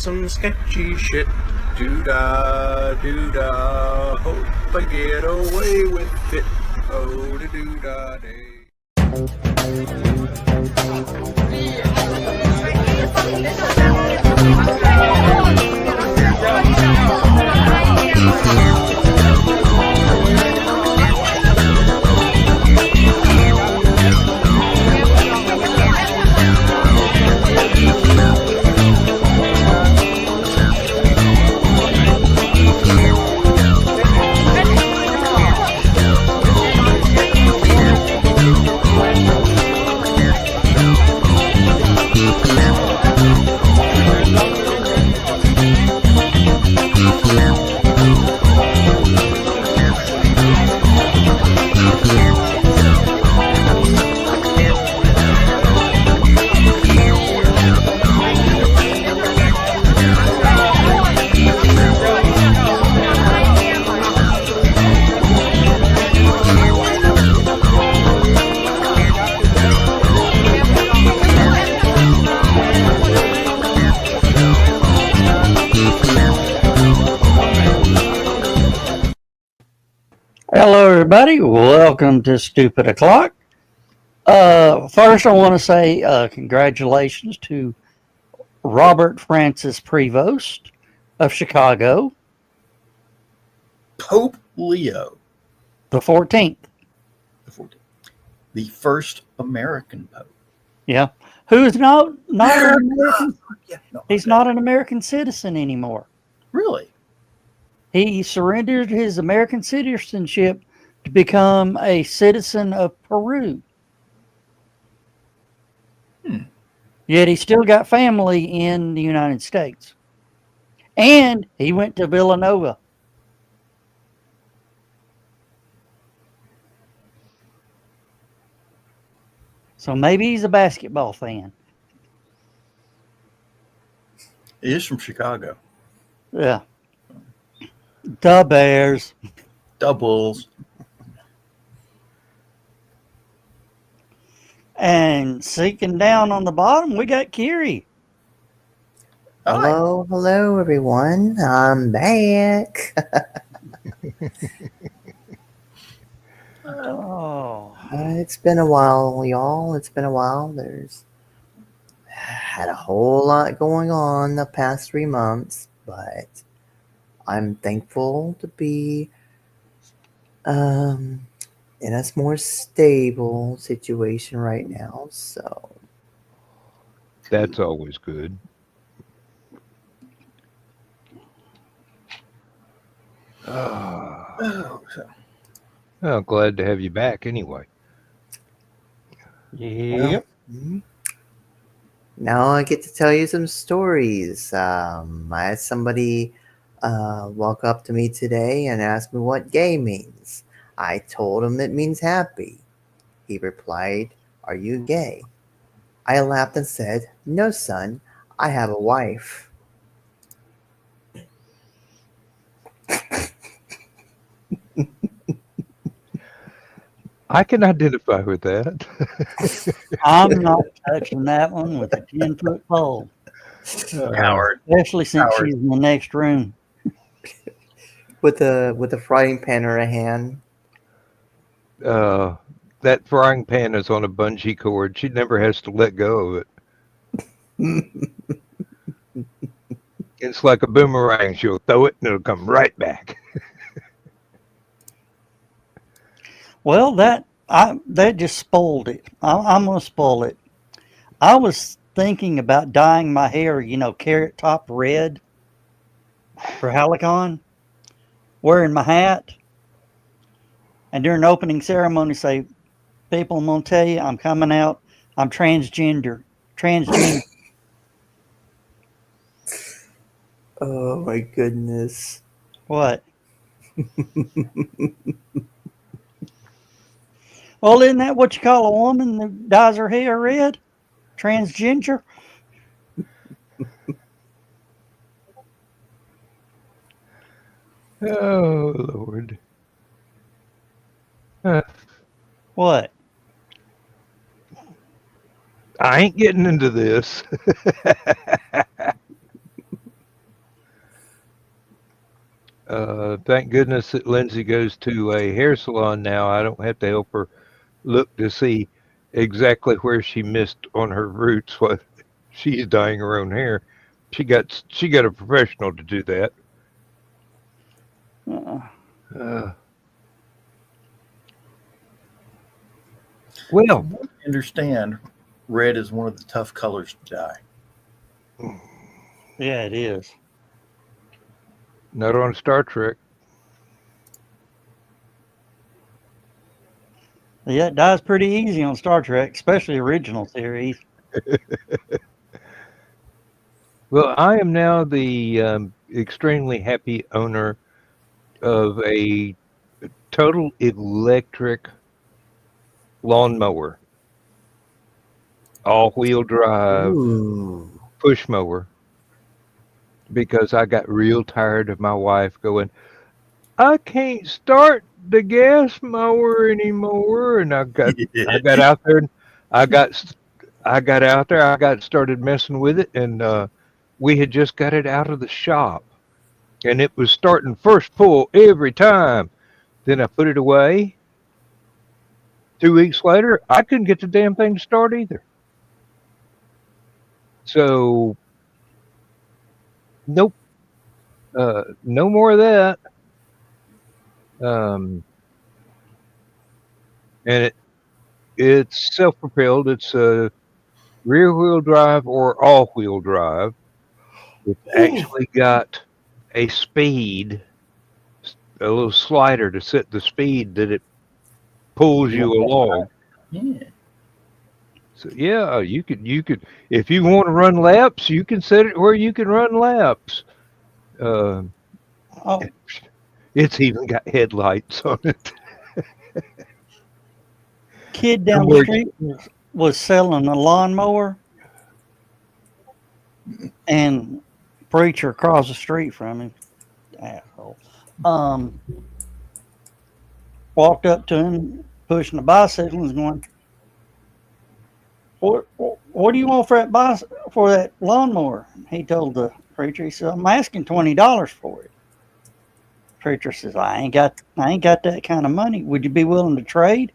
some sketchy shit. Doo-dah, doo-dah, hope I get away with it. Oh, the doo-dah day. Hello, everybody. Welcome to Stupid O'Clock. First, I want to say congratulations to Robert Francis Prevost of Chicago, Pope Leo the 14th. The first American Pope. Yeah, who is not an American. Yeah, no, He's not an American citizen anymore. Really? He surrendered his American citizenship to become a citizen of Peru. Yet he still got family in the United States. And he went to Villanova. So maybe he's a basketball fan. He is from Chicago. Yeah. The Bears. Doubles. And seeking down on the bottom, we got Kiri. Hello, everyone. I'm back. It's been a while, y'all. It's been a while. There's had a whole lot going on the past 3 months, but I'm thankful to be in a more stable situation right now. So that's always good. Well, glad to have you back anyway. Yep. Now I get to tell you some stories. I had somebody walk up to me today and ask me what gay means. I told him it means happy. He replied, "Are you gay?" I laughed and said, "No, son, I have a wife." I can identify with that. I'm not touching that one with a 10-foot pole. Howard. Especially since she's in the next room. With a frying pan or a hand. That frying pan is on a bungee cord. She never has to let go of it. It's like a boomerang. She'll throw it and it'll come right back. Well, that just spoiled it. I'm going to spoil it. I was thinking about dyeing my hair, carrot top red for Halicon, wearing my hat, and during the opening ceremony say, "People, I'm going to tell you, I'm coming out. I'm transgender." Oh my goodness. What? Well, isn't that what you call a woman that dyes her hair red? Transgender? Oh, Lord. What? I ain't getting into this. Thank goodness that Lindsay goes to a hair salon now. I don't have to help her look to see exactly where she missed on her roots while she's dyeing her own hair. She got a professional to do that. Uh, Uh, well, From what I understand, red is one of the tough colors to dye. yeah, it is. not on Star Trek. Yeah, it dies pretty easy on Star Trek, especially original series. Well, I am now the extremely happy owner of a total electric lawnmower, all-wheel drive Ooh. push mower, because I got real tired of my wife going, I can't start the gas mower anymore, and I got out there and I got I got out there, I got started messing with it, and we had just got it out of the shop, and it was starting first pull every time. Then I put it away. 2 weeks later, I couldn't get the damn thing to start either. So, nope, no more of that. And it's self-propelled. It's a rear-wheel drive or all-wheel drive. It's actually got a speed, a little slider to set the speed that it pulls you along. Yeah. So yeah, you could if you want to run laps, you can set it where you can run laps. Uh, Oh, it's even got headlights on it. kid down the street was selling a lawnmower, and preacher across the street from him, asshole, walked up to him pushing a bicycle and was going, what do you want for that lawnmower? He told the preacher, he said, I'm asking $20 for it. Preacher says, I ain't got that kind of money. Would you be willing to trade?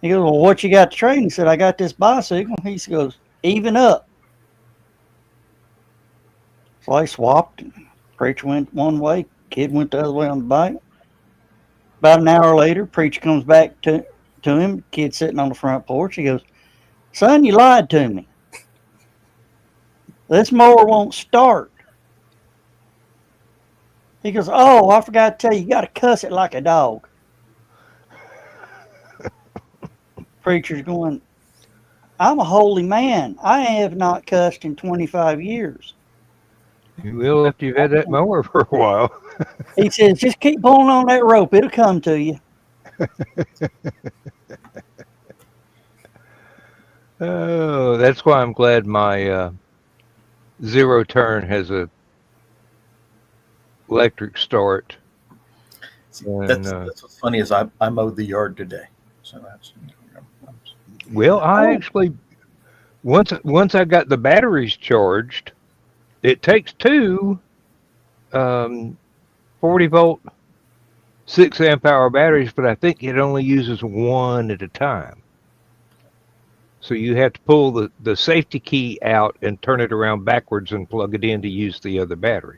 He goes, well, what you got to trade? He said, I got this bicycle. He goes, even up. So they swapped. Preacher went one way, kid went the other way on the bike. About an hour later, preacher comes back to him, kid sitting on the front porch. He goes, son, you lied to me. This mower won't start. He goes, oh, I forgot to tell you, you got to cuss it like a dog. Preacher's going, I'm a holy man. I have not cussed in 25 years. You will after you've had that mower for a while. He says, just keep pulling on that rope. It'll come to you. Oh, that's why I'm glad my zero turn has a electric start. That's what's funny is I mowed the yard today, so that's. Well, I actually once I got the batteries charged, it takes two 40-volt 6 amp-hour batteries, but I think it only uses one at a time. So you have to pull the safety key out and turn it around backwards and plug it in to use the other battery.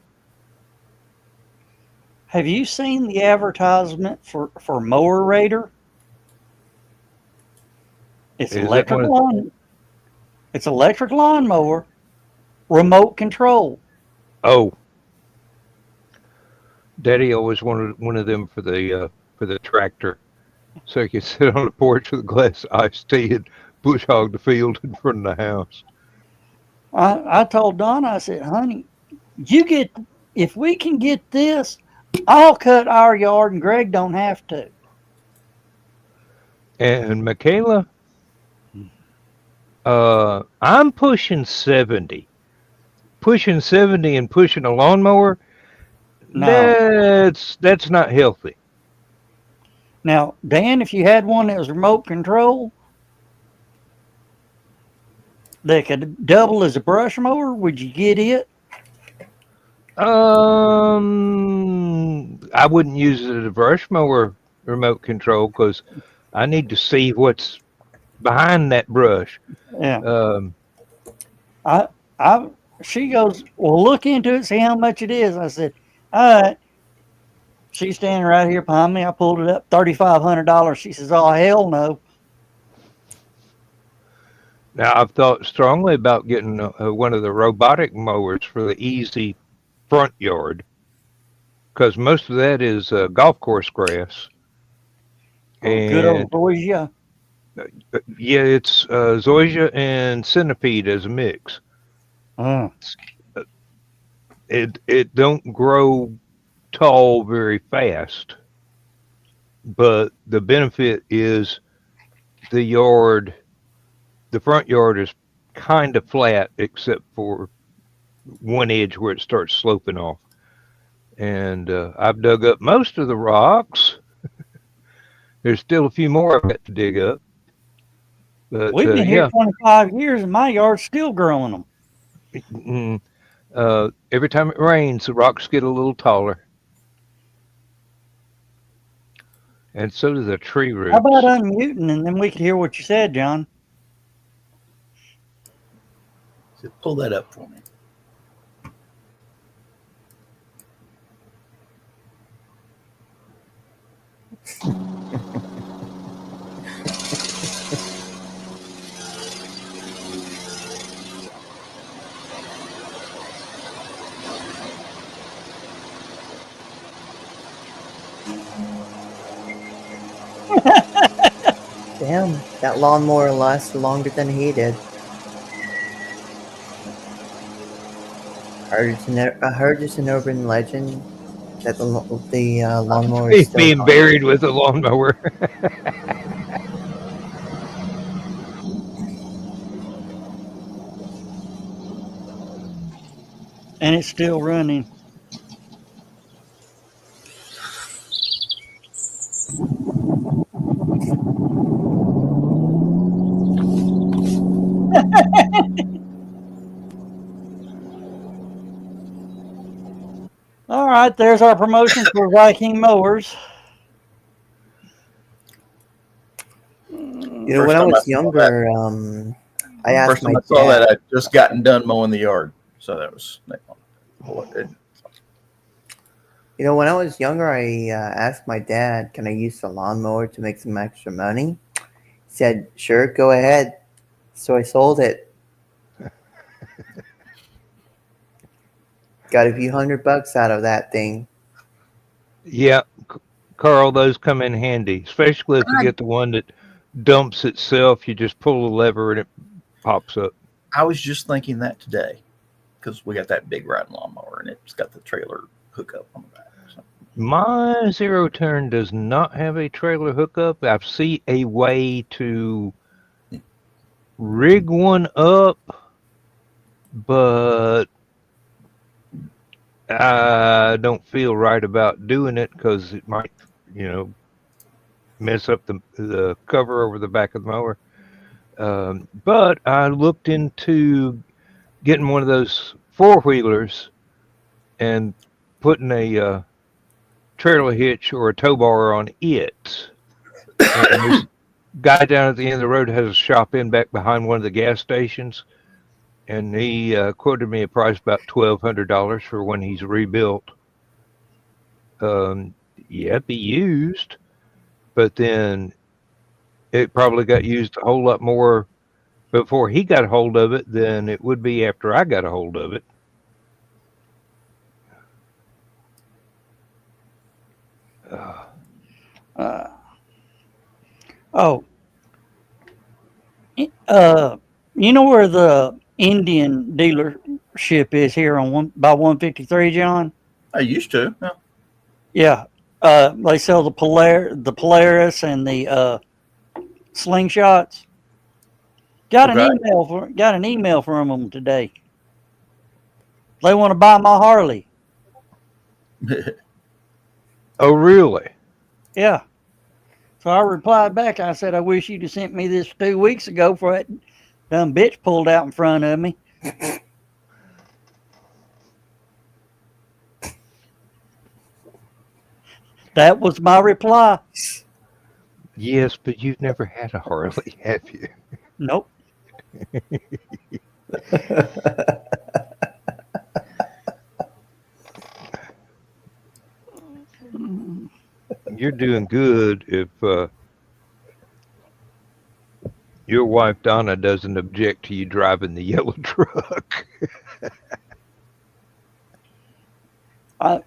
Have you seen the advertisement for Mower Raider? It's It's electric lawnmower, remote control. Oh, Daddy always wanted one of them for the tractor, so he could sit on the porch with a glass of iced tea and bush hog the field in front of the house. I told Donna, I said, honey, if we can get this, I'll cut our yard and Greg don't have to. And Michaela, I'm pushing 70. Pushing 70 and pushing a lawnmower, No. that's not healthy. Now, Dan, if you had one that was remote control that could double as a brush mower, would you get it? I wouldn't use it as a brush mower remote control because I need to see what's behind that brush. Yeah. Um, I, I, she goes, well, look into it, see how much it is. I said, all right. She's standing right here behind me. I pulled it up, $3,500. She says, oh, hell no. Now, I've thought strongly about getting one of the robotic mowers for the easy front yard because most of that is golf course grass. Oh, good old And Georgia. yeah, it's zoysia and centipede as a mix. Uh, It don't grow tall very fast, but the benefit is the yard, the front yard is kind of flat except for one edge where it starts sloping off. And I've dug up most of the rocks. There's still a few more I've got to dig up. But we've been here yeah, 25 years and my yard's still growing them. every time it rains, the rocks get a little taller. And so do the tree roots. How about unmuting and then we could hear what you said, John? So pull that up for me. Damn, that lawnmower lasted longer than he did. I heard it's an urban legend that the lawnmower is He's still being going. buried with a lawnmower. And it's still running. All right, there's our promotion for Viking mowers. You know, when I was younger, I asked First my time I saw dad. that, I'd just gotten done mowing the yard. So that was. You know, when I was younger, I asked my dad, "Can I use the lawnmower to make some extra money?" He said, "Sure, go ahead." So I sold it. Got a few $100 out of that thing. Yeah, Carl, those come in handy, especially if you get the one that dumps itself. You just pull the lever and it pops up. I was just thinking that today because we got that big riding lawnmower and it's got the trailer hookup on the back. So. My zero turn does not have a trailer hookup. I see a way to rig one up, but I don't feel right about doing it because it might, mess up the cover over the back of the mower. But I looked into getting one of those four-wheelers and putting a trailer hitch or a tow bar on it. And this guy down at the end of the road has a shop in back behind one of the gas stations. And he quoted me a price about $1,200 for when he's rebuilt. Yeah, it'd be used, but then it probably got used a whole lot more before he got a hold of it than it would be after I got a hold of it. You know where the Indian dealership is here on by 153, John? I used to. Yeah. They sell the Polaris and the slingshots. Got an email from them today. They want to buy my Harley. Oh, really? Yeah. So I replied back. I said, I wish you'd have sent me this 2 weeks ago before that dumb bitch pulled out in front of me. That was my reply. Yes, but you've never had a Harley, have you? Nope. You're doing good if your wife Donna doesn't object to you driving the yellow truck.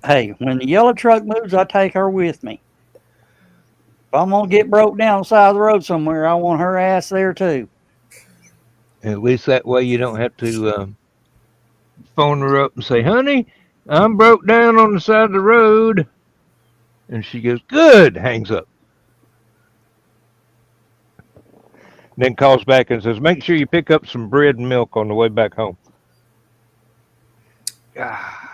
Hey, when the yellow truck moves, I take her with me. If I'm gonna get broke down on the side of the road somewhere, I want her ass there too. At least that way you don't have to phone her up and say, "Honey, I'm broke down on the side of the road." And she goes, "Good," hangs up. Then calls back and says, "Make sure you pick up some bread and milk on the way back home."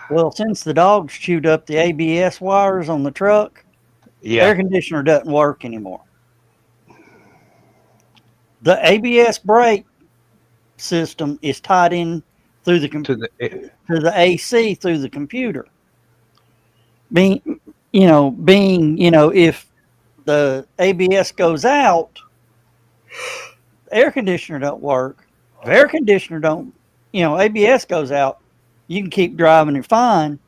Well, since the dogs chewed up the ABS wires on the truck, the air Yeah, conditioner doesn't work anymore. The ABS brake system is tied in through the to the to the AC through the computer. Being if the ABS goes out, the air conditioner don't work. If air conditioner don't, ABS goes out, you can keep driving it fine.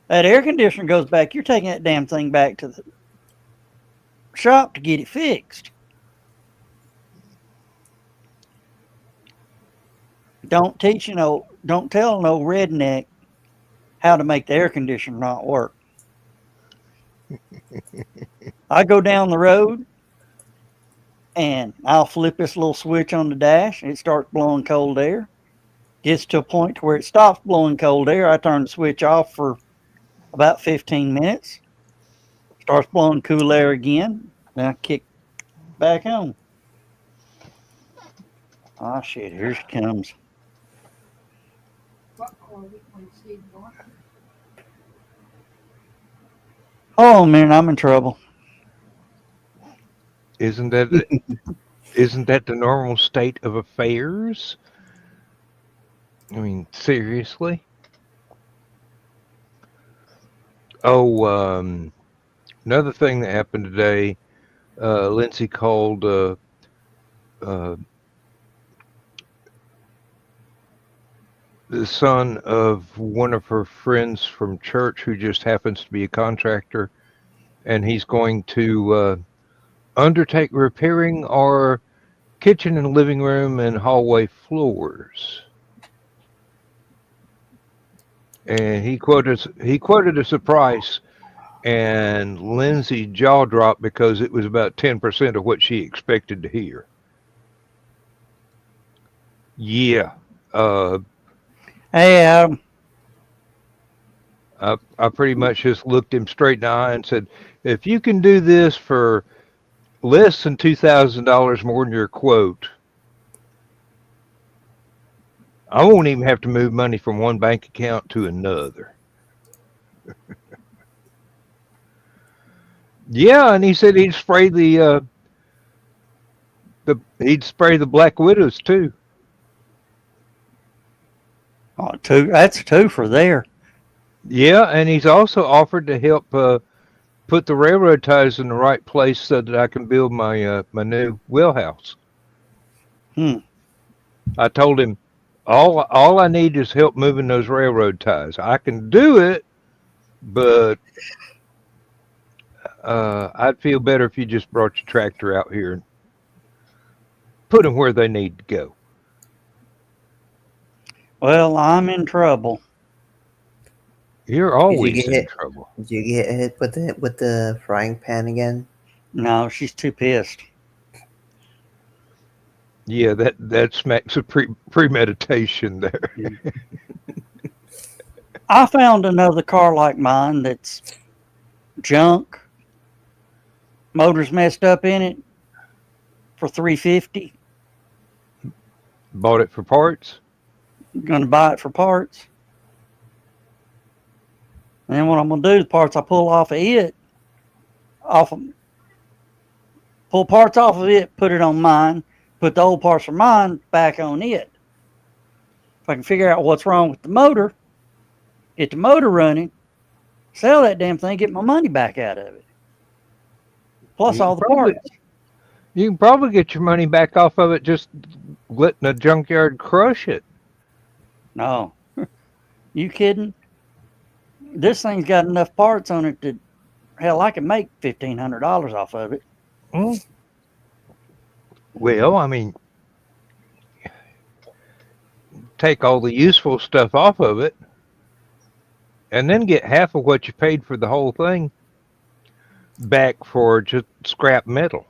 That air conditioner goes back, you're taking that damn thing back to the shop to get it fixed. Don't tell no redneck how to make the air conditioner not work. I go down the road and I'll flip this little switch on the dash and it starts blowing cold air. Gets to a point to where it stops blowing cold air. I turn the switch off for about 15 minutes. Starts blowing cool air again. Then I kick back on. Oh shit, here she comes. Oh man, I'm in trouble. isn't that the normal state of affairs? I mean, seriously. Oh, another thing that happened today. Lindsay called the son of one of her friends from church who just happens to be a contractor, and he's going to undertake repairing our kitchen and living room and hallway floors. And he quoted us a price, and Lindsay jaw dropped because it was about 10% of what she expected to hear. Yeah. Hey, Adam. I pretty much just looked him straight in the eye and said, if you can do this for less than $2,000 more than your quote, I won't even have to move money from one bank account to another. Yeah, and he said he'd spray he'd spray the Black Widows too. Oh, that's a twofer there. Yeah, and he's also offered to help put the railroad ties in the right place so that I can build my my new wheelhouse. I told him all I need is help moving those railroad ties. I can do it, but I'd feel better if you just brought your tractor out here and put them where they need to go. Well, I'm in trouble. You're always in trouble. Did you get hit with the frying pan again? No, she's too pissed. Yeah, that smacks of premeditation there. I found another car like mine that's junk. Motor's messed up in it for $350. Bought it for parts? Gonna buy it for parts. And then what I'm gonna do, the parts I pull off of it, pull parts off of it, put it on mine, put the old parts for mine back on it. If I can figure out what's wrong with the motor, get the motor running, Sell that damn thing, get my money back out of it. Plus You all can the probably- parts. You can probably get your money back off of it just letting the junkyard crush it. No. You kidding? This thing's got enough parts on it that, hell, I can make $1,500 off of it. Mm. Well, I mean, take all the useful stuff off of it and then get half of what you paid for the whole thing back for just scrap metal.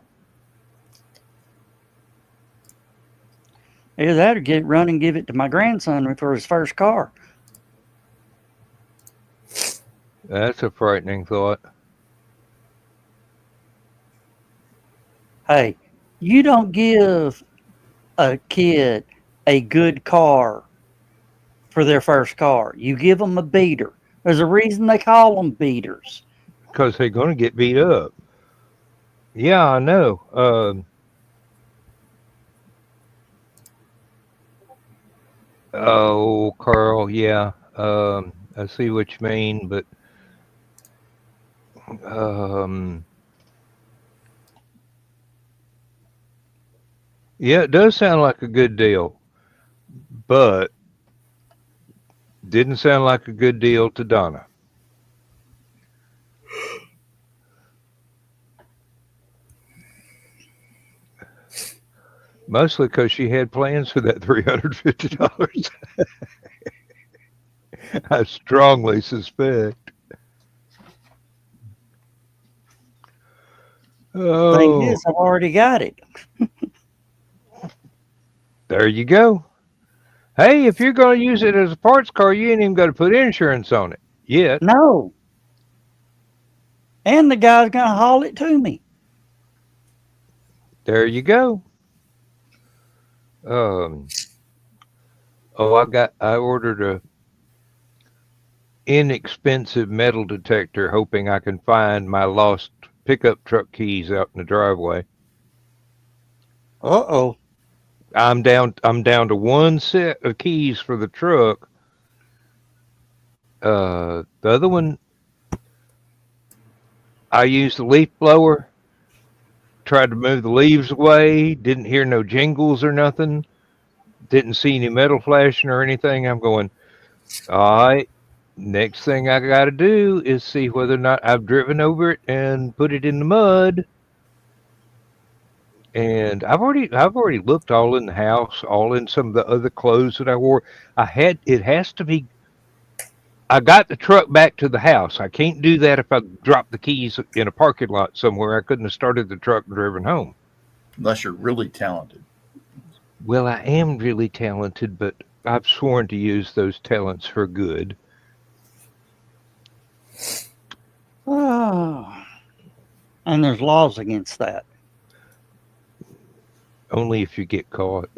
Either that or get it run and give it to my grandson for his first car. That's a frightening thought. Hey, you don't give a kid a good car for their first car. You give them a beater. There's a reason they call them beaters. Because they're going to get beat up. Yeah, I know. Oh, Carl, yeah. I see what you mean, but yeah, it does sound like a good deal, but didn't sound like a good deal to Donna. Mostly because she had plans for that $350. I strongly suspect. Thing Oh, is, I've already got it. there you go. Hey, if you're going to use it as a parts car, you ain't even got to put insurance on it yet. No. And the guy's going to haul it to me. There you go. I ordered a inexpensive metal detector, hoping I can find my lost pickup truck keys out in the driveway. Uh-oh. I'm down to one set of keys for the truck. The other one, I used the leaf blower, tried to move the leaves away, didn't hear no jingles or nothing, didn't see any metal flashing or anything. I'm going, all right, next thing I got to do is see whether or not I've driven over it and put it in the mud. And I've already looked all in the house, all in some of the other clothes that I wore. It has to be. I got the truck back to the house. I can't do that if I drop the keys in a parking lot somewhere. I couldn't have started the truck and driven home. Unless you're really talented. Well, I am really talented, but I've sworn to use those talents for good. Oh. And there's laws against that. Only if you get caught.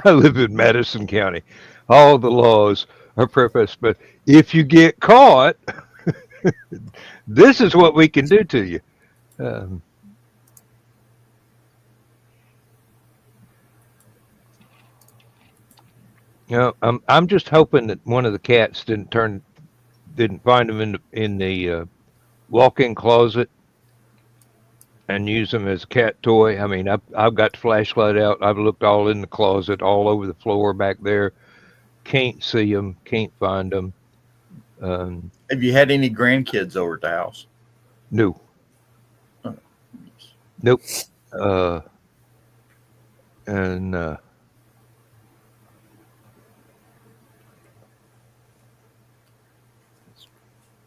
I live in Madison County. All the laws are prefaced, but if you get caught, this is what we can do to you. I'm just hoping that one of the cats didn't find them in the walk-in closet and use them as a cat toy. I mean, I've got the flashlight out. I've looked all in the closet, all over the floor back there. Can't see them. Can't find them. Have you had any grandkids over at the house? No. Oh. Nope. And at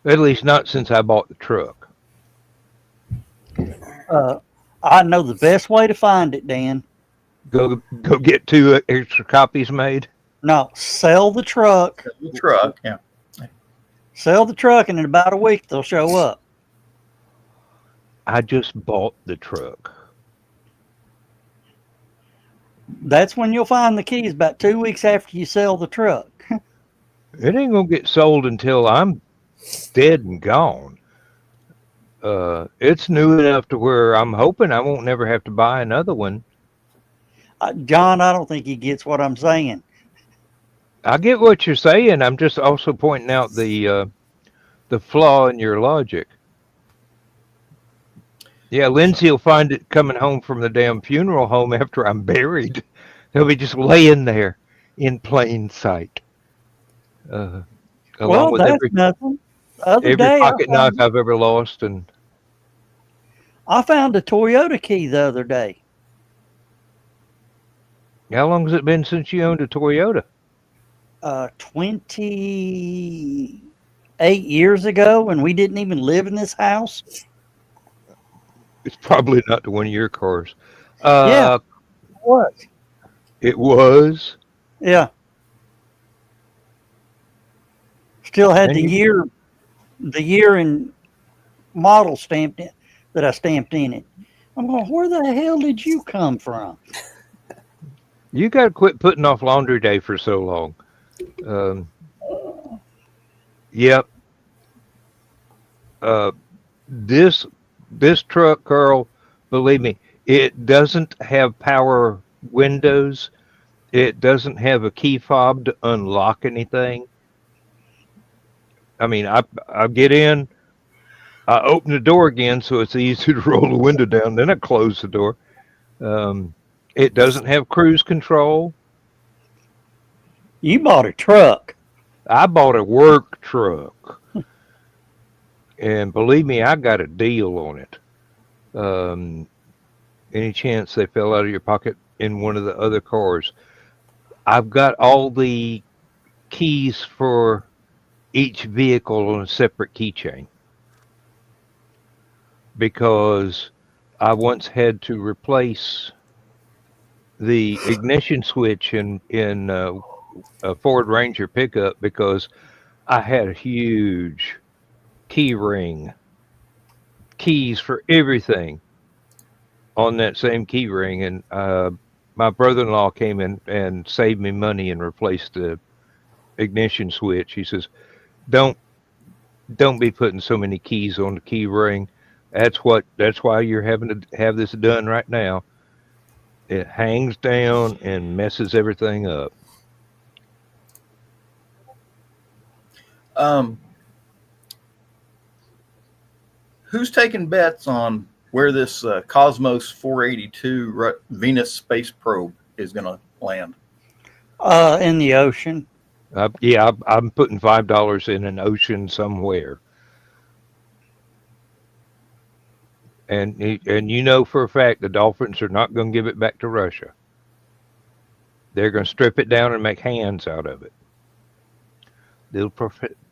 least not since I bought the truck. I know the best way to find it, Dan. Go get 2 extra copies made. No, sell the truck. The truck, yeah. Sell the truck, and in about a week, they'll show up. I just bought the truck. That's when you'll find the keys, about 2 weeks after you sell the truck. It ain't gonna get sold until I'm dead and gone. It's new enough to where I'm hoping I won't never have to buy another one. John, I don't think he gets what I'm saying. I get what you're saying. I'm just also pointing out the flaw in your logic. Yeah, Lindsay will find it coming home from the damn funeral home after I'm buried. They'll be just laying there in plain sight, along Well, with that's nothing. The other every day, pocket knife I've ever lost. And I found a Toyota key the other day. how long has it been since you owned a Toyota? 28 years ago, when we didn't even live in this house. It's probably not the one of your cars. Yeah, Uh, what? it was. Yeah. Still had And the year and model stamped in, that I stamped in it. I'm going, where the hell did you come from? you got to quit putting off laundry day for so long. Um, yep. Uh, this truck, Carl, believe me, it doesn't have power windows. It doesn't have a key fob to unlock anything. I mean, I get in, I open the door again, so it's easy to roll the window down. Then I close the door. It doesn't have cruise control. You bought a truck. I bought a work truck, and believe me, I got a deal on it. Any chance they fell out of your pocket in one of the other cars? I've got all the keys for each vehicle on a separate keychain because I once had to replace the ignition switch in a Ford Ranger pickup because I had a huge key ring, keys for everything on that same key ring, and my brother-in-law came in and saved me money and replaced the ignition switch. He says, "Don't be putting so many keys on the key ring. That's why you're having to have this done right now. It hangs down and messes everything up." Who's taking bets on where this Cosmos 482 Venus space probe is going to land? In the ocean. I'm putting $5 in an ocean somewhere, and you know for a fact the Dolphins are not going to give it back to Russia. They're going to strip it down and make hands out of it. Little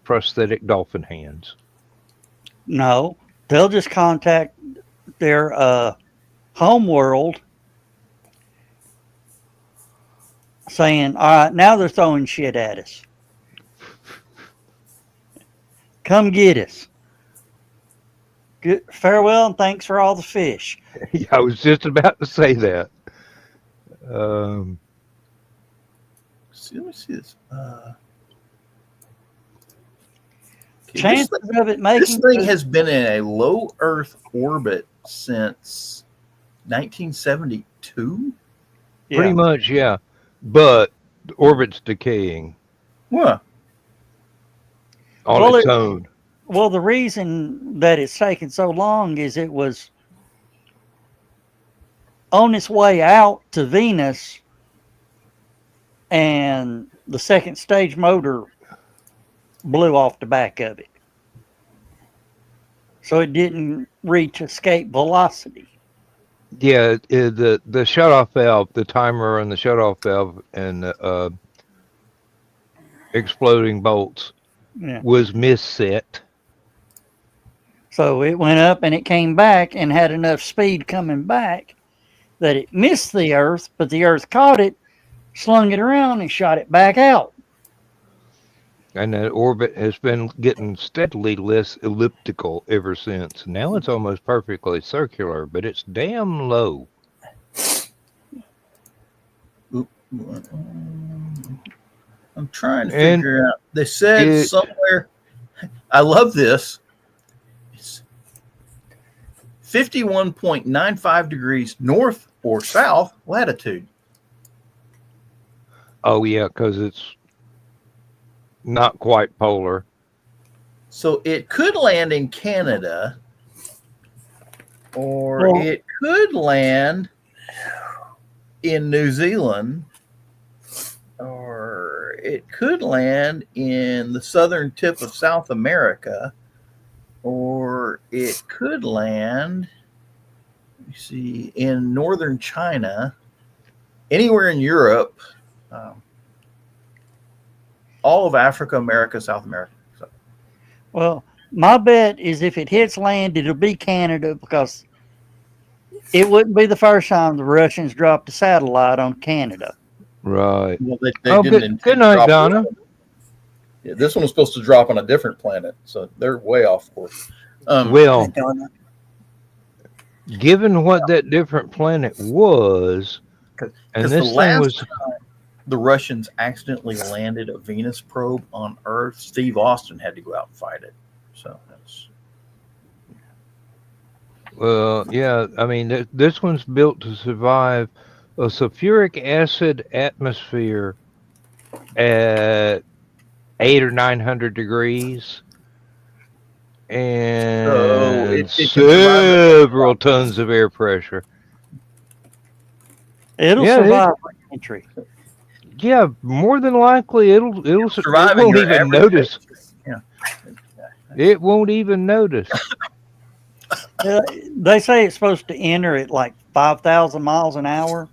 prosthetic dolphin hands. No, they'll just contact their home world saying, all right, now they're throwing shit at us. Come get us. Good, farewell and thanks for all the fish. I was just about to say that. See, let me see this. Chances of it making this thing has been in a low Earth orbit since 1972. Pretty much, yeah. But the orbit's decaying. What? On its own. Well, the reason that it's taken so long is it was on its way out to Venus, and the second stage motor blew off the back of it. So it didn't reach escape velocity. Yeah, the shutoff valve, the timer on the shutoff valve and the exploding bolts was misset. So it went up and it came back and had enough speed coming back that it missed the Earth, but the Earth caught it, slung it around, and shot it back out. And that orbit has been getting steadily less elliptical ever since. Now it's almost perfectly circular, but it's damn low. I'm trying to figure out. They said somewhere, I love this. It's 51.95 degrees north or south latitude. Oh, yeah, because it's not quite polar. So it could land in Canada, or Well- it could land in New Zealand, or it could land in the southern tip of South America, or it could land, let me see, in northern China, anywhere in Europe, all of Africa, America, South America. So, Well, my bet is if it hits land, it'll be Canada because it wouldn't be the first time the Russians dropped a satellite on Canada. Right. well, they Oh, didn't good intend to night, drop it. Donna. Yeah, this one was supposed to drop on a different planet, so they're way off course. Well, given what that different planet was, and Because the this thing last was, time the Russians accidentally landed a Venus probe on Earth, Steve Austin had to go out and fight it. So that's well, yeah, I mean, this one's built to survive a sulfuric acid atmosphere at 800 or 900 degrees and it can survive several tons of air pressure. It'll Yeah, survive entry. Yeah, more than likely it'll survive. It won't your even average notice. Yeah. It won't even notice. They say it's supposed to enter at like 5,000 miles an hour.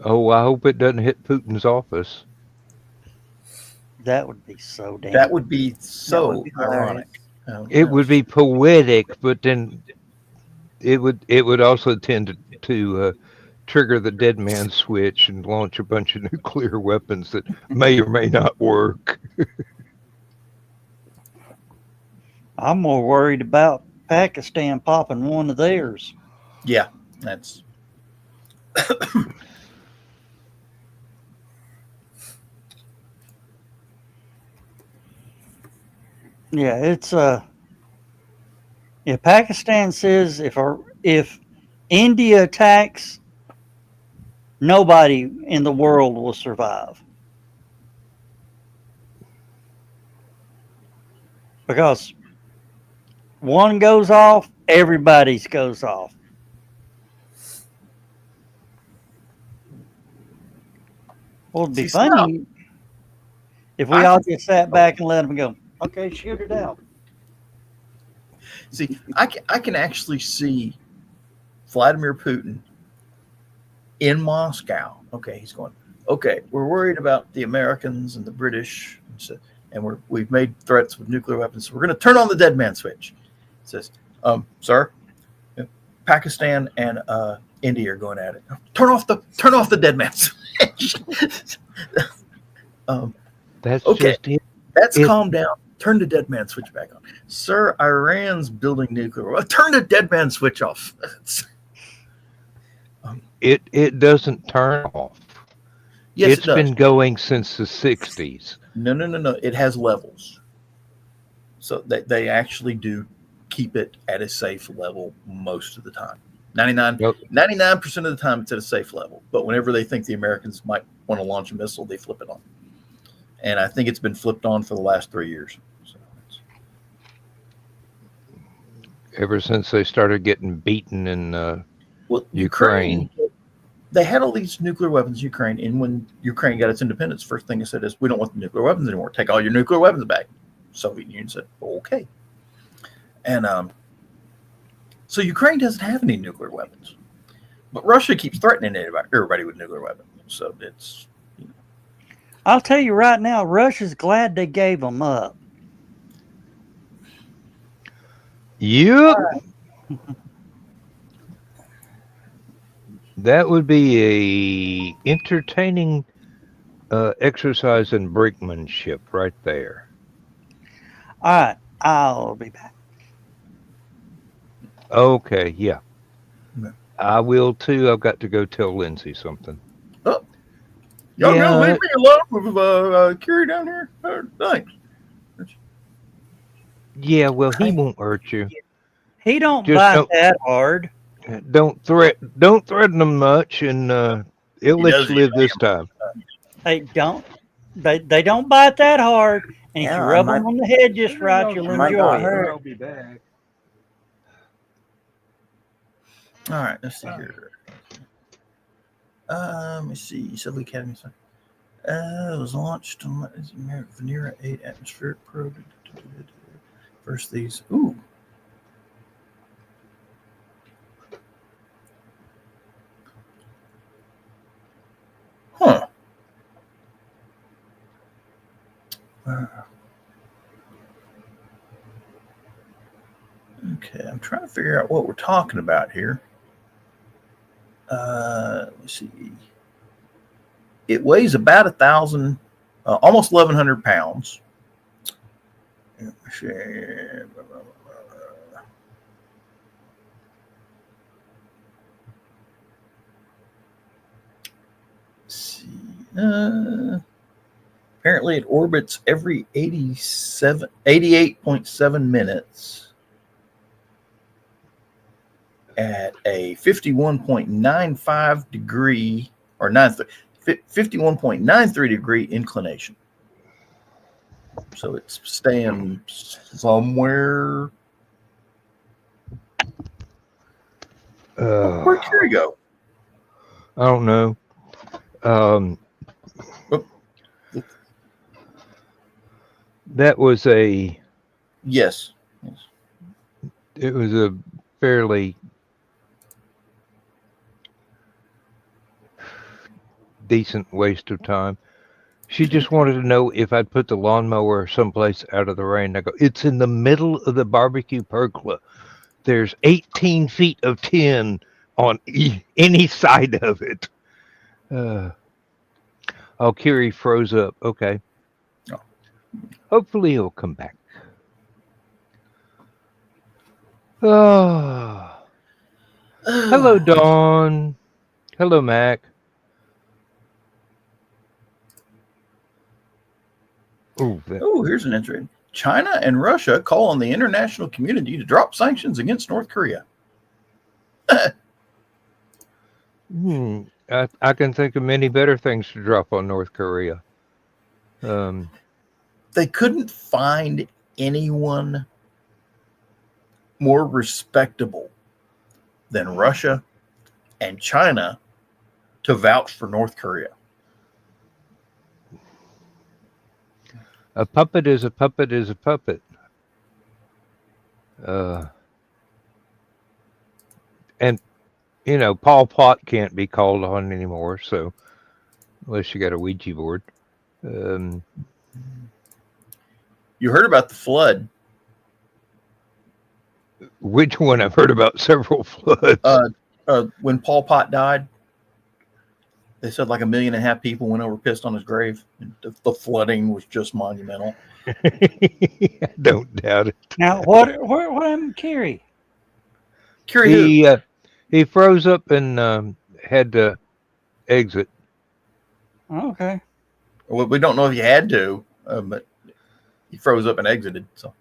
Oh, I hope it doesn't hit Putin's office. That would be so damn. That would be so would be ironic. It would be poetic, but then it would also tend to trigger the dead man switch and launch a bunch of nuclear weapons that may or may not work. I'm more worried about Pakistan popping one of theirs. Yeah, that's Yeah, it's if Pakistan says if India attacks, nobody in the world will survive. Because one goes off, everybody's goes off. Well, it'd be See, funny if we I all can- just sat back and let them go, okay, shoot it out. see. I can actually see Vladimir Putin in Moscow. Okay, he's going. Okay, we're worried about the Americans and the British, and we've made threats with nuclear weapons. So we're going to turn on the dead man switch. It says, sir, Pakistan and India are going at it. Turn off the dead man switch. That's Okay. just it. That's calm down. Turn the dead man switch back on. Sir, Iran's building nuclear. Well, turn the dead man switch off. It doesn't turn off. Yes, It's it does. been going since the 60s. No. It has levels. So they actually do keep it at a safe level most of the time. 99% of the time it's at a safe level. But whenever they think the Americans might want to launch a missile, they flip it on. And I think it's been flipped on for the last 3 years. So Ever since they started getting beaten in well, Ukraine. They had all these nuclear weapons in Ukraine, and when Ukraine got its independence, first thing they said is, we don't want the nuclear weapons anymore. Take all your nuclear weapons back. Soviet Union said, okay. And so Ukraine doesn't have any nuclear weapons. But Russia keeps threatening everybody with nuclear weapons. So it's... I'll tell you right now, Russia's glad they gave them up. Yep. That would be a entertaining exercise in brinkmanship right there. All right, I'll be back. Okay, yeah. Yeah. I will too. I've got to go tell Lindsay something. Y'all Yeah. gonna leave me alone with Curie down here? Thanks. Yeah, well, he won't hurt you. He don't Just bite don't- that hard. Don't threaten him much, and he'll let does you live this time. Hey, don't They don't bite that hard, and if Yeah, you I rub might- them on the head just right, you'll might enjoy not it. hurt. I'll be back. All right, let's see here. Let me see. Silly Academy. It was launched on Venera 8 atmospheric probe. First, these. Ooh. Huh. Okay, I'm trying to figure out what we're talking about here. Let me see. It weighs about 1,000, almost 1,100 pounds. Let me see. Apparently, it orbits every 88.7 minutes at a 51.95 degree or 51.93 degree inclination. So it's staying somewhere. Where'd Kerry go? I don't know. That was it Yes. was a fairly decent waste of time. She just wanted to know if I'd put the lawnmower someplace out of the rain. I go, it's in the middle of the barbecue pergola. There's 18 feet of tin on any side of it. Kiri froze up. Okay. Oh. Hopefully he'll come back. Oh. Hello, Dawn. Hello, Mac. Oh, here's an interesting. China and Russia call on the international community to drop sanctions against North Korea. I can think of many better things to drop on North Korea. They couldn't find anyone more respectable than Russia and China to vouch for North Korea. A puppet is a puppet is a puppet. And, Pol Pot can't be called on anymore, so unless you got a Ouija board. You heard about the flood. Which one? I've heard about several floods. When Pol Pot died, they said like 1.5 million people went over pissed on his grave. And the flooding was just monumental. I don't doubt it. Now, what happened to Kerry? Kerry, he froze up and had to exit. Okay. well, we don't know if he had to, but he froze up and exited. So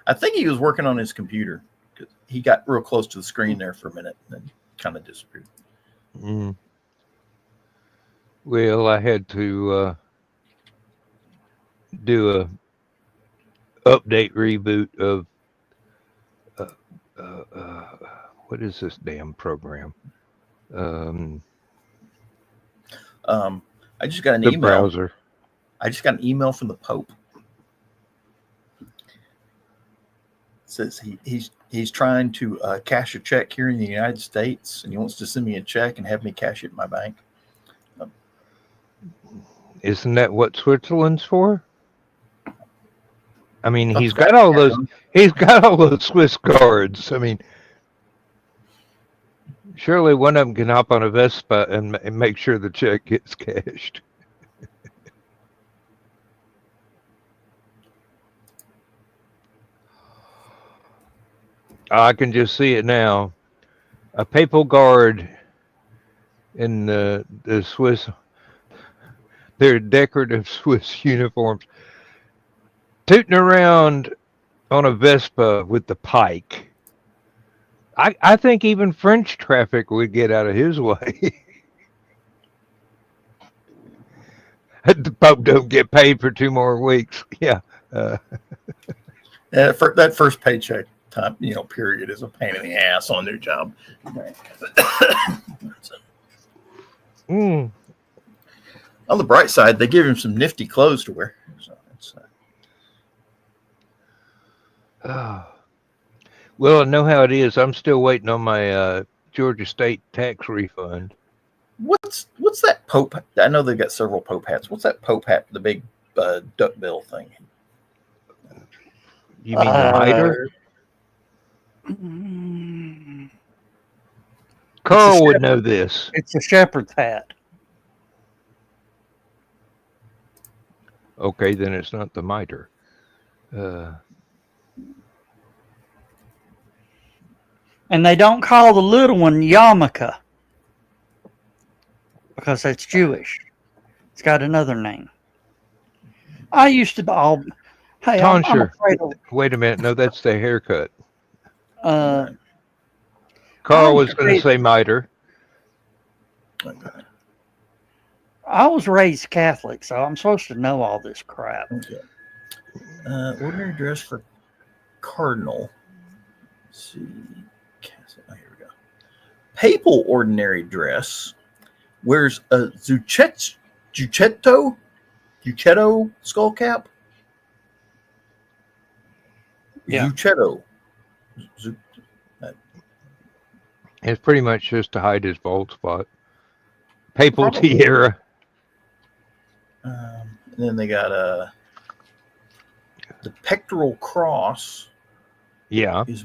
I think he was working on his computer because he got real close to the screen there for a minute and then kind of disappeared. Well, I had to do a update reboot of what is this damn program? I just got an The email. browser. I just got an email from the Pope. It says he's trying to cash a check here in the United States, and he wants to send me a check and have me cash it in my bank. Isn't that what Switzerland's for? I mean, he's got all those Swiss cards. I mean, surely one of them can hop on a Vespa and make sure the check gets cashed. I can just see it now. A papal guard in the Swiss, their decorative Swiss uniforms, tooting around on a Vespa with the pike. I think even French traffic would get out of his way. The Pope don't get paid for 2 more weeks. Yeah. That first paycheck time, period is a pain in the ass on a new job. Mm. On the bright side, they give him some nifty clothes to wear. So it's, Well, I know how it is. I'm still waiting on my Georgia State tax refund. what's that Pope? I know they've got several Pope hats. What's that Pope hat? The big duckbill thing. You mean the miter? Carl would know this. It's a shepherd's hat. Okay, then it's not the miter. And they don't call the little one yarmulke because that's Jewish. It's got another name. I used to all. Hey, I'm afraid of. Wait a minute. No, that's the haircut. I'm Carl was going to say miter. I was raised Catholic, so I'm supposed to know all this crap. Okay. Ordinary dress for cardinal. Let's see. Oh, here we go. Papal ordinary dress wears a Zucchetto skull cap. Yeah. Zucchetto. It's pretty much just to hide his bald spot. Papal tiara. And then they got the pectoral cross. Yeah. is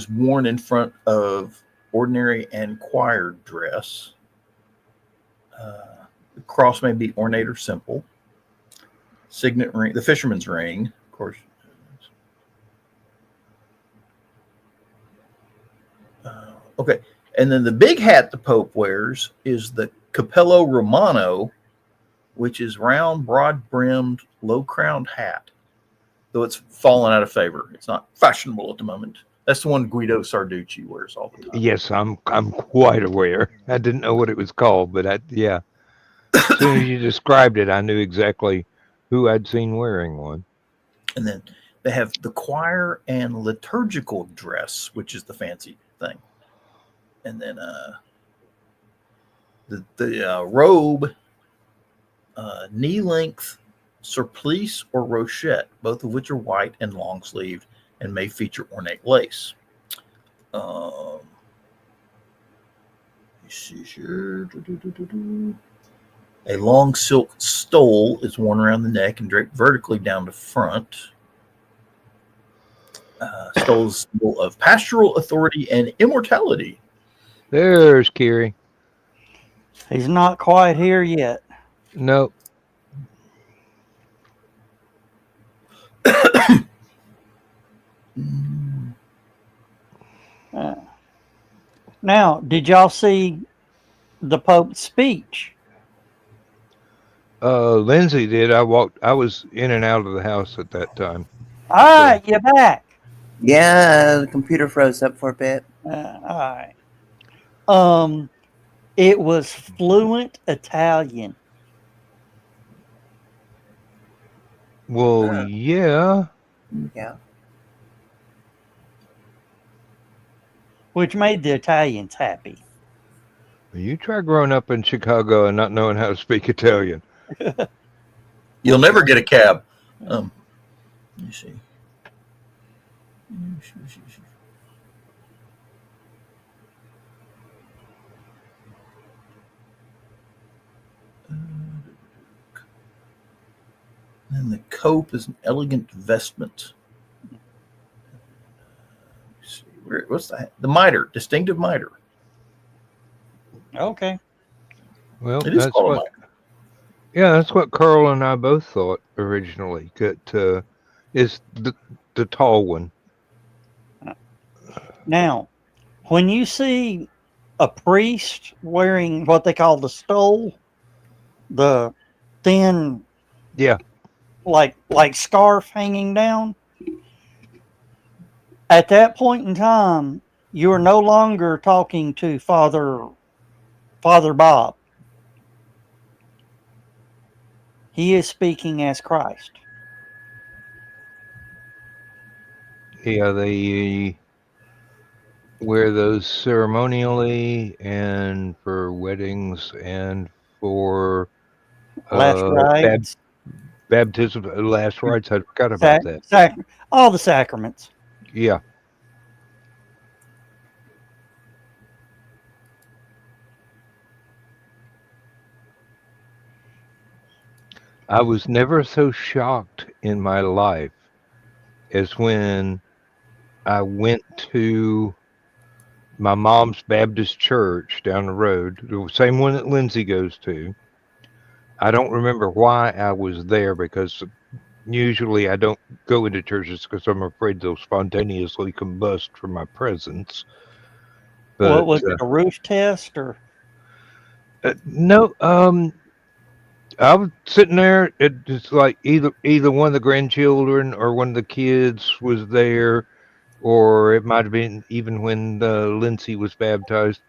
worn in front of ordinary and choir dress. The cross may be ornate or simple. Signet ring, the fisherman's ring, of course. Okay, and then the big hat the Pope wears is the Cappello Romano, which is round, broad-brimmed, low-crowned hat. Though it's fallen out of favor. It's not fashionable at the moment. That's the one Guido Sarducci wears all the time. Yes, I'm quite aware. I didn't know what it was called, but yeah. As soon as you described it, I knew exactly who I'd seen wearing one. And then they have the choir and liturgical dress, which is the fancy thing. And then the robe, knee-length surplice or rochette, both of which are white and long-sleeved and may feature ornate lace. A long silk stole is worn around the neck and draped vertically down the front. Stole is a symbol of pastoral authority and immortality. There's Kiri. He's not quite here yet. Nope. Now, did y'all see the Pope's speech? Lindsay did. I was in and out of the house at that time. All right, you're back. Yeah, the computer froze up for a bit. All right. It was fluent Italian. Well, yeah. Yeah. Which made the Italians happy. You try growing up in Chicago and not knowing how to speak Italian. You'll never get a cab. Let me see. And the cope is an elegant vestment. Let's see, what's that? The mitre, distinctive mitre. Okay. Well, It is that's called a what. mitre. Yeah, that's what Carl and I both thought originally. That is the tall one. Now, when you see a priest wearing what they call the stole, the thin, Yeah. like scarf hanging down, at that point in time, you are no longer talking to Father Bob. he is speaking as Christ. Yeah, they wear those ceremonially and for weddings and for Last bab- rites, baptism, last rites. I forgot about that. all the sacraments. Yeah. I was never so shocked in my life as when I went to my mom's Baptist church down the road, the same one that Lindsay goes to. I don't remember why I was there because usually I don't go into churches because I'm afraid they'll spontaneously combust from my presence. What But was it, a roof test or? no, I was sitting there. It's like either one of the grandchildren or one of the kids was there, or it might have been even when Lindsay was baptized,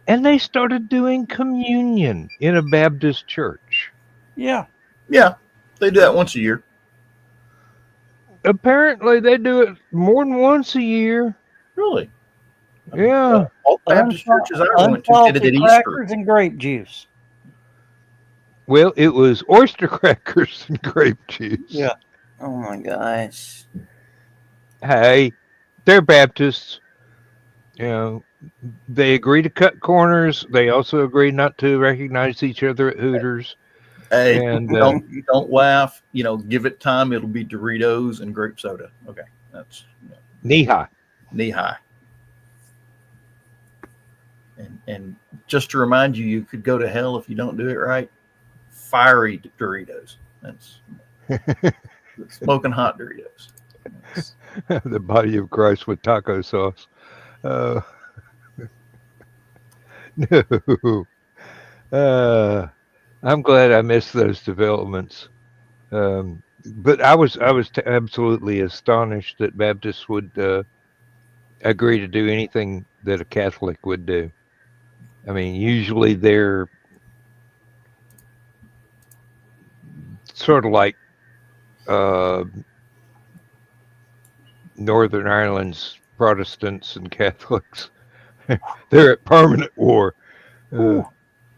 and they started doing communion in a Baptist church. Yeah. Yeah, they do that once a year. Apparently, they do it more than once a year. Really? Yeah. All Baptist churches I went to did it at Unsalted Easter. crackers and grape juice. Well, it was oyster crackers and grape juice. Yeah. Oh my gosh. Hey, they're Baptists. You know, they agree to cut corners. They also agree not to recognize each other at Hooters. Hey, And don't laugh. Give it time. It'll be Doritos and grape soda. Okay, that's knee high. knee high. And just to remind you, you could go to hell if you don't do it right. Fiery Doritos. That's smoking hot Doritos. The body of Christ with taco sauce. No. I'm glad I missed those developments. But I was absolutely astonished that Baptists would agree to do anything that a Catholic would do. I mean, usually they're sort of like Northern Ireland's Protestants and Catholics. They're at permanent war.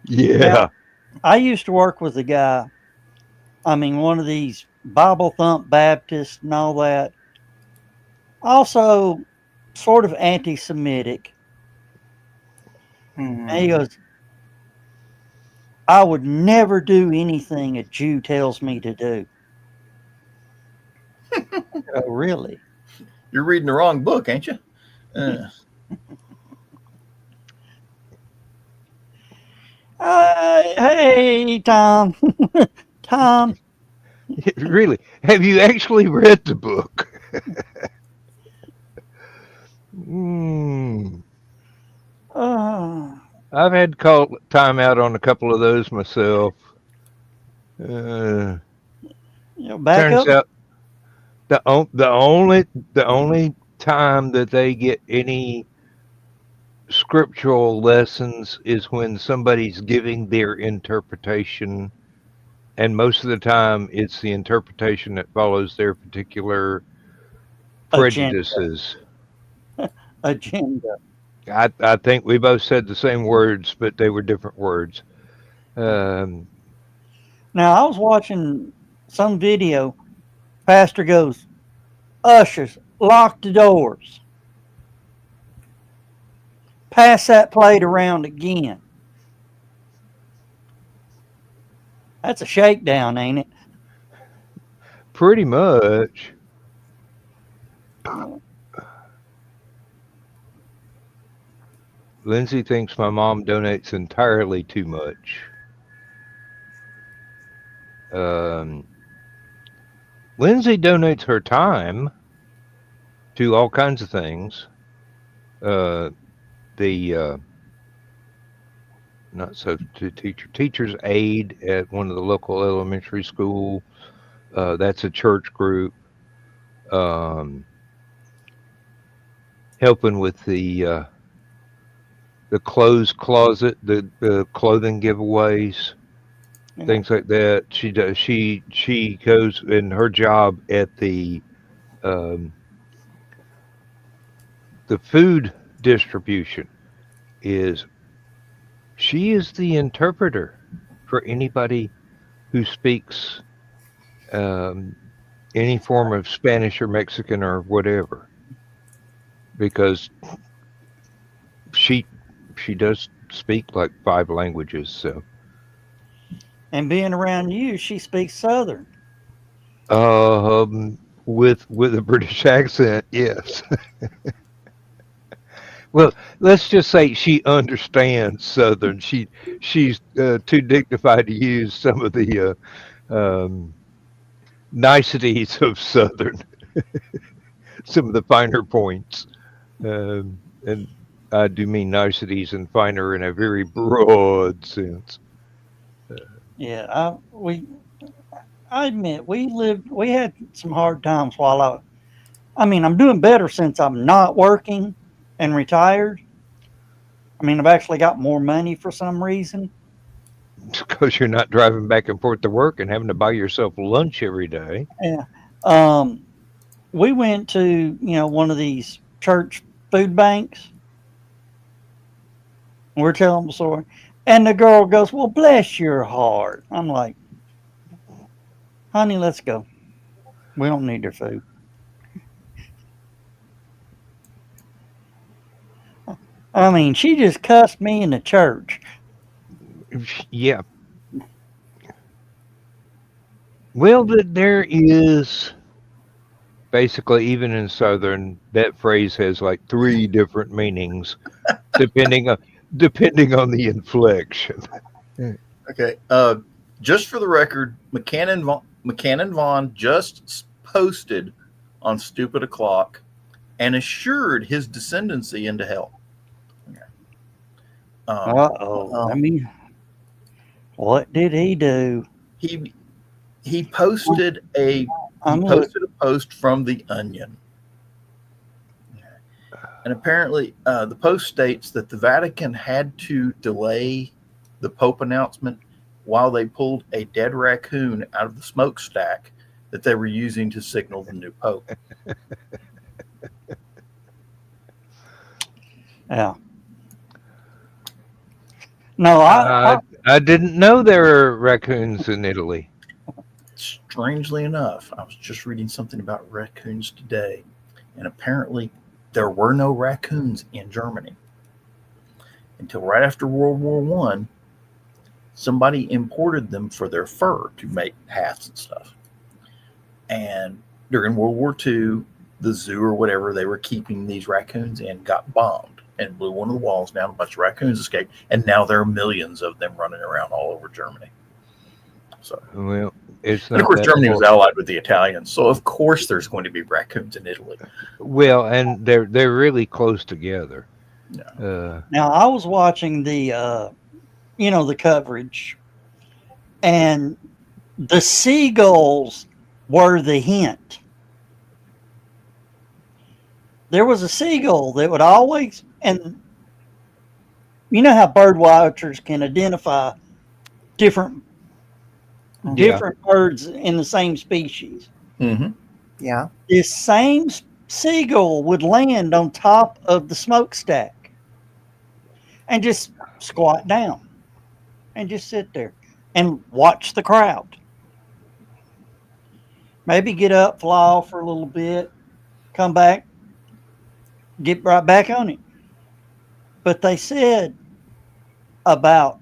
Yeah. Now, I used to work with a guy, one of these Bible thump Baptists and all that. Also, sort of anti Semitic. And he goes, I would never do anything a Jew tells me to do. Oh, really? You're reading the wrong book, ain't you? Hey, Tom. Tom. Really? Have you actually read the book? I've had to call time out on a couple of those myself. Back Turns up. out the only time that they get any scriptural lessons is when somebody's giving their interpretation, and most of the time it's the interpretation that follows their particular prejudices. Agenda. I think we both said the same words, but they were different words. Now, I was watching some video. Pastor goes, ushers, lock the doors. Pass that plate around again. That's a shakedown, ain't it? Pretty much. Lindsay thinks my mom donates entirely too much. Lindsay donates her time to all kinds of things. Not substitute teacher's aide at one of the local elementary school. That's a church group. Helping with the clothes closet, the clothing giveaways. things like that. She does. She goes in her job at um, the food distribution is she is the interpreter for anybody who speaks um, any form of Spanish or Mexican or whatever, because she she does speak like 5 languages. So And being around you, she speaks Southern. with a British accent, yes. Well, let's just say she understands Southern. She's too dignified to use some of the niceties of Southern, some of the finer points. And I do mean niceties and finer in a very broad sense. Yeah, I admit we had some hard times while I mean, I'm doing better since I'm not working and retired. I mean, I've actually got more money for some reason. Because you're not driving back and forth to work and having to buy yourself lunch every day. Yeah. Um, we went to, one of these church food banks. And we're telling the story. And the girl goes, "Well, bless your heart." I'm like, "Honey, let's go. We don't need their food." I mean, she just cussed me in the church. Yeah. Well, there is basically, even in Southern, that phrase has like 3 different meanings, depending on the inflection. Okay. Just for the record, McCann Vaughn just posted on Stupid O'Clock and assured his descendancy into hell. Okay. I mean, what did he do? He posted a post from the Onion. And apparently, the post states that the Vatican had to delay the Pope announcement while they pulled a dead raccoon out of the smokestack that they were using to signal the new Pope. Yeah. No, I didn't know there were raccoons in Italy. Strangely enough, I was just reading something about raccoons today, and apparently there were no raccoons in Germany until right after World War One. Somebody imported them for their fur to make hats and stuff. And during World War II, the zoo or whatever they were keeping these raccoons in got bombed and blew one of the walls down. A bunch of raccoons escaped, and now there are millions of them running around all over Germany. So, well, it's and of course, Germany was allied with the Italians, so of course there's going to be raccoons in Italy. Well, and they're really close together. Yeah. Now I was watching the the coverage, and the seagulls were the hint. There was a seagull that would always, and you know how bird watchers can identify different birds in the same species. Mm-hmm. Yeah. This same seagull would land on top of the smokestack and just squat down and just sit there and watch the crowd. Maybe get up, fly off for a little bit, come back, get right back on it. But they said about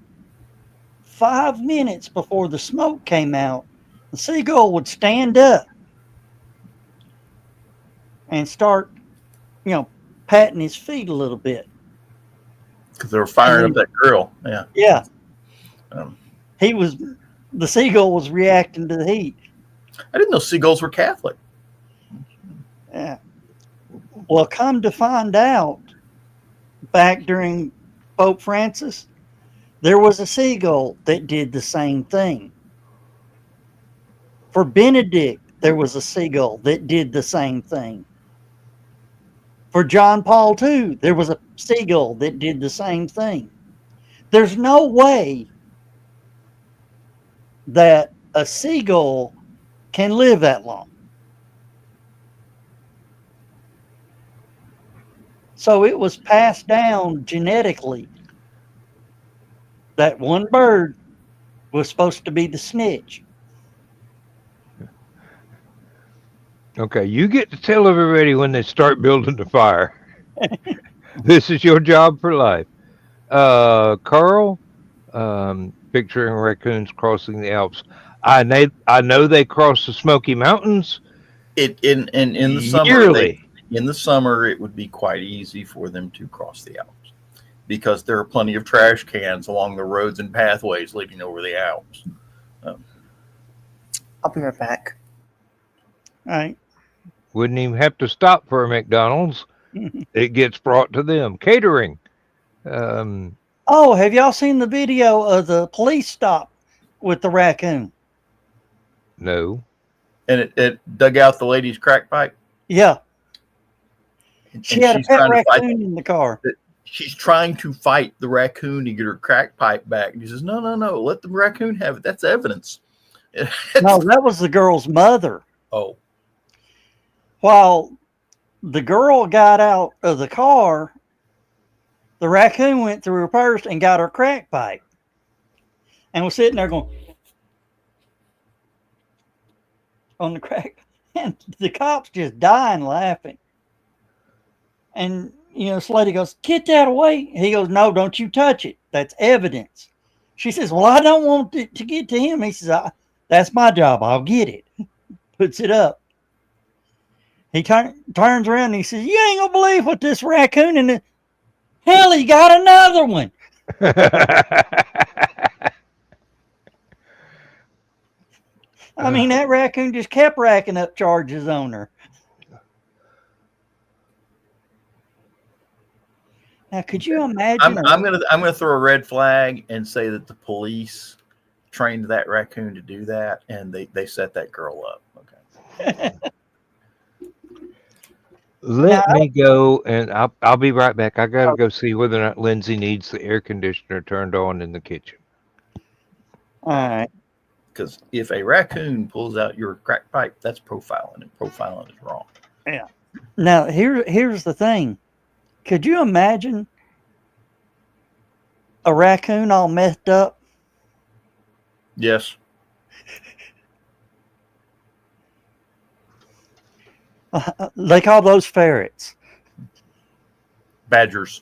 5 minutes before the smoke came out, the seagull would stand up and start, patting his feet a little bit. Because they were firing up that grill. Yeah. Yeah. The seagull was reacting to the heat. I didn't know seagulls were Catholic. Yeah. Well, come to find out, back during Pope Francis, there was a seagull that did the same thing. For Benedict, there was a seagull that did the same thing. For John Paul II, there was a seagull that did the same thing. There's no way that a seagull can live that long. So it was passed down genetically that one bird was supposed to be the snitch. Okay, you get to tell everybody when they start building the fire. This is your job for life. Carl, picturing raccoons crossing the Alps. I know they cross the Smoky Mountains In the summer yearly. it would be quite easy for them to cross the Alps because there are plenty of trash cans along the roads and pathways leading over the Alps. I'll be right back. All right. Wouldn't even have to stop for a McDonald's. It gets brought to them. Catering. Oh, have y'all seen the video of the police stop with the raccoon? No. And it dug out the lady's crack pipe. Yeah. And She had a she's pet trying to fight. raccoon in the car. She's trying to fight the raccoon to get her crack pipe back. And he says, no, let the raccoon have it. That's evidence. No, that was the girl's mother. Oh. While the girl got out of the car, the raccoon went through her purse and got her crack pipe and was sitting there going on the crack. And the cops just dying laughing. And, this lady goes, get that away. He goes, no, don't you touch it. That's evidence. She says, well, I don't want it to get to him. He says, that's my job. I'll get it. Puts it up. He turns around and he says, you ain't going to believe what this raccoon and hell, he got another one. I mean, that raccoon just kept racking up charges on her. Now, could you imagine? I'm gonna throw a red flag and say that the police trained that raccoon to do that, and they set that girl up. Okay. Let me go, and I'll be right back. I gotta go see whether or not Lindsay needs the air conditioner turned on in the kitchen. All right. Because if a raccoon pulls out your crack pipe, that's profiling, and profiling is wrong. Yeah. Now, here's the thing. Could you imagine a raccoon all messed up? Yes. They call those ferrets. Badgers.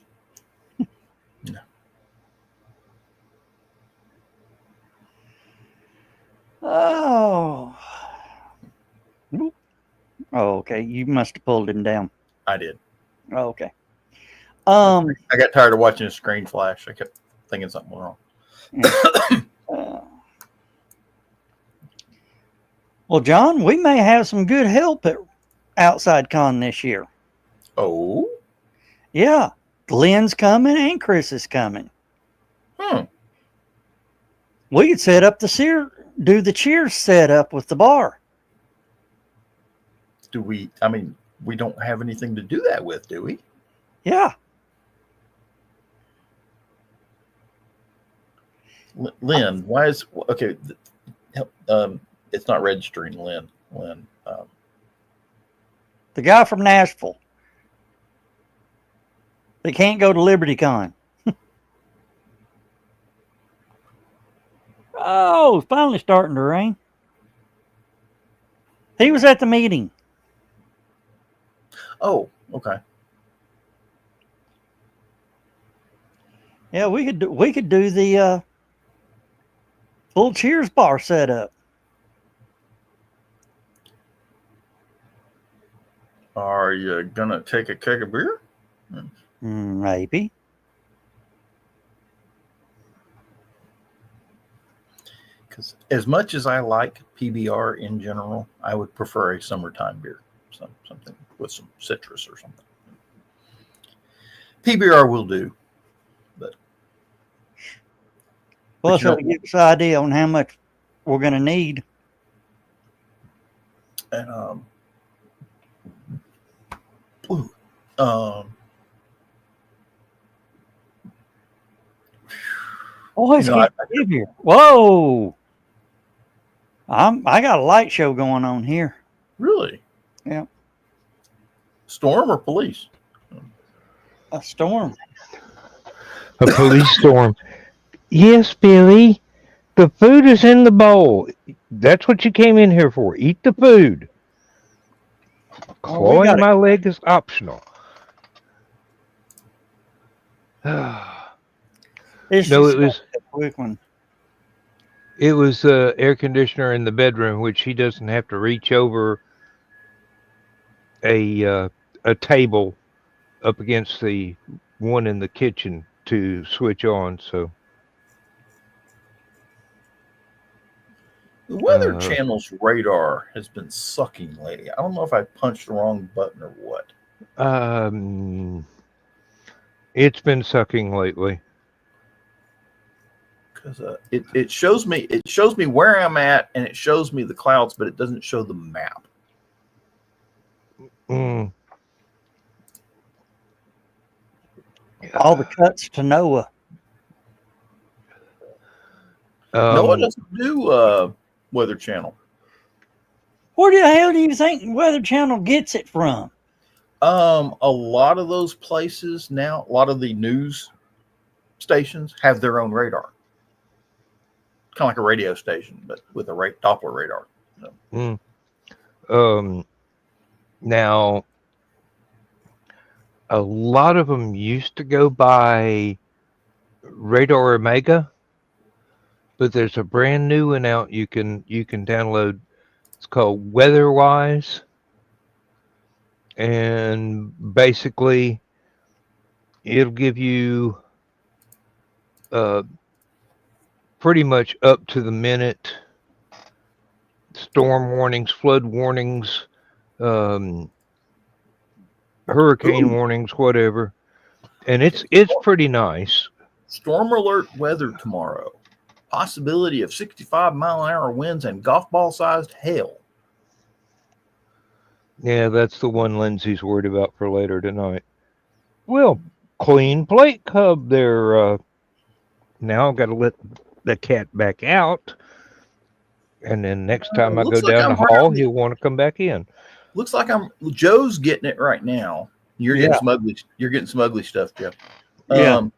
Oh. Oh, okay. You must have pulled him down. I did. Oh, okay. I got tired of watching his screen flash. I kept thinking something was wrong. Well, John, we may have some good help at Outside Con this year. Oh? Yeah. Lynn's coming and Chris is coming. We could set up do the cheers setup with the bar. We don't have anything to do that with, do we? Yeah. Lynn, why is okay? It's not registering, Lynn. The guy from Nashville. They can't go to LibertyCon. Oh, it's finally starting to rain. He was at the meeting. Oh, okay. Yeah, we could do the full cheers bar setup. Are you gonna take a keg of beer? Maybe. Because as much as I like PBR in general, I would prefer a summertime beer, something with some citrus or something. PBR will do, but Well, so give us an idea on how much we're going to need. And oh, it's getting heavier. Whoa! I got a light show going on here. Really? Yeah. Storm or police? A storm. A police storm. Yes, Billy. The food is in the bowl. That's what you came in here for. Eat the food. Well, we Clawing got my leg is optional. It's No, just it was a quick one. the air conditioner in the bedroom, which he doesn't have to reach over a table up against the one in the kitchen to switch on. So The Weather uh, Channel's radar has been sucking lately. I don't know if I punched the wrong button or what. um, it's been sucking lately. Because it shows me where I'm at, and it shows me the clouds, but it doesn't show the map. Mm. All the cuts to Noah. No, it Um, doesn't do Weather Channel. Where the hell do you think Weather Channel gets it from? A lot of those places now, a lot of the news stations have their own radar, kind of like a radio station, but with a Doppler radar. So, now, a lot of them used to go by Radar Omega, but there's a brand new one out you can download. It's called WeatherWise, and basically it'll give you pretty much up to the minute storm warnings, flood warnings, hurricane warnings, whatever. And it's pretty nice. storm alert weather tomorrow. Possibility of 65-mile-an-hour winds and golf ball sized hail. Yeah, that's the one Lindsay's worried about for later tonight. Well, clean plate cub there. Now I've got to let the cat back out. And then next time I go down the hall, he'll want to come back in. Looks like Joe's getting it right now. You're getting some ugly stuff, Jeff. Yeah.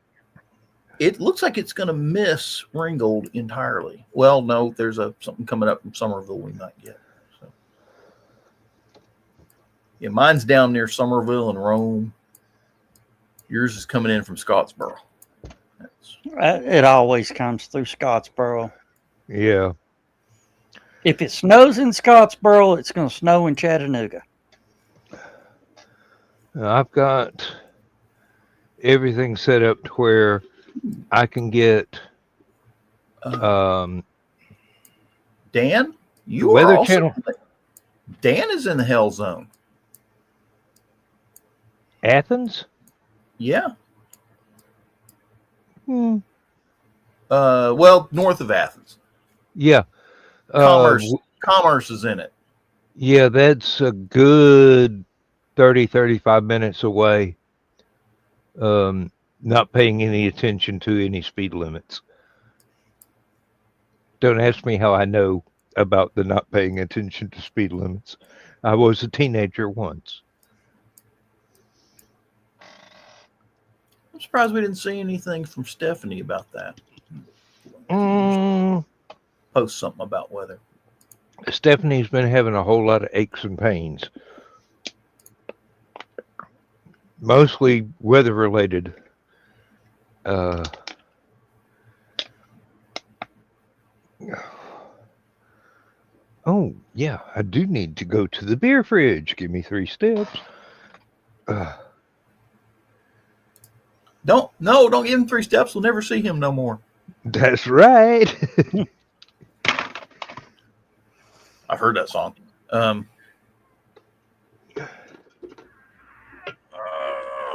It looks like it's going to miss Ringgold entirely. Well, no, there's something coming up from Somerville we might get. So. Yeah, mine's down near Somerville and Rome. Yours is coming in from Scottsboro. It always comes through Scottsboro. Yeah. If it snows in Scottsboro, it's going to snow in Chattanooga. I've got everything set up to where I can get Dan, you Weather are also, Channel. Dan is in the hell zone. Athens? Yeah. Hmm. Well, north of Athens. Yeah. Commerce is in it. Yeah, that's a good 30, 35 minutes away. Not paying any attention to any speed limits. Don't ask me how I know about the not paying attention to speed limits. I was a teenager once. I'm surprised we didn't see anything from Stephanie about that. Post something about weather. Stephanie's been having a whole lot of aches and pains. Mostly weather related. Oh, yeah, I do need to go to the beer fridge. Give me 3 steps. Don't give him 3 steps. We'll never see him no more. That's right. I've heard that song.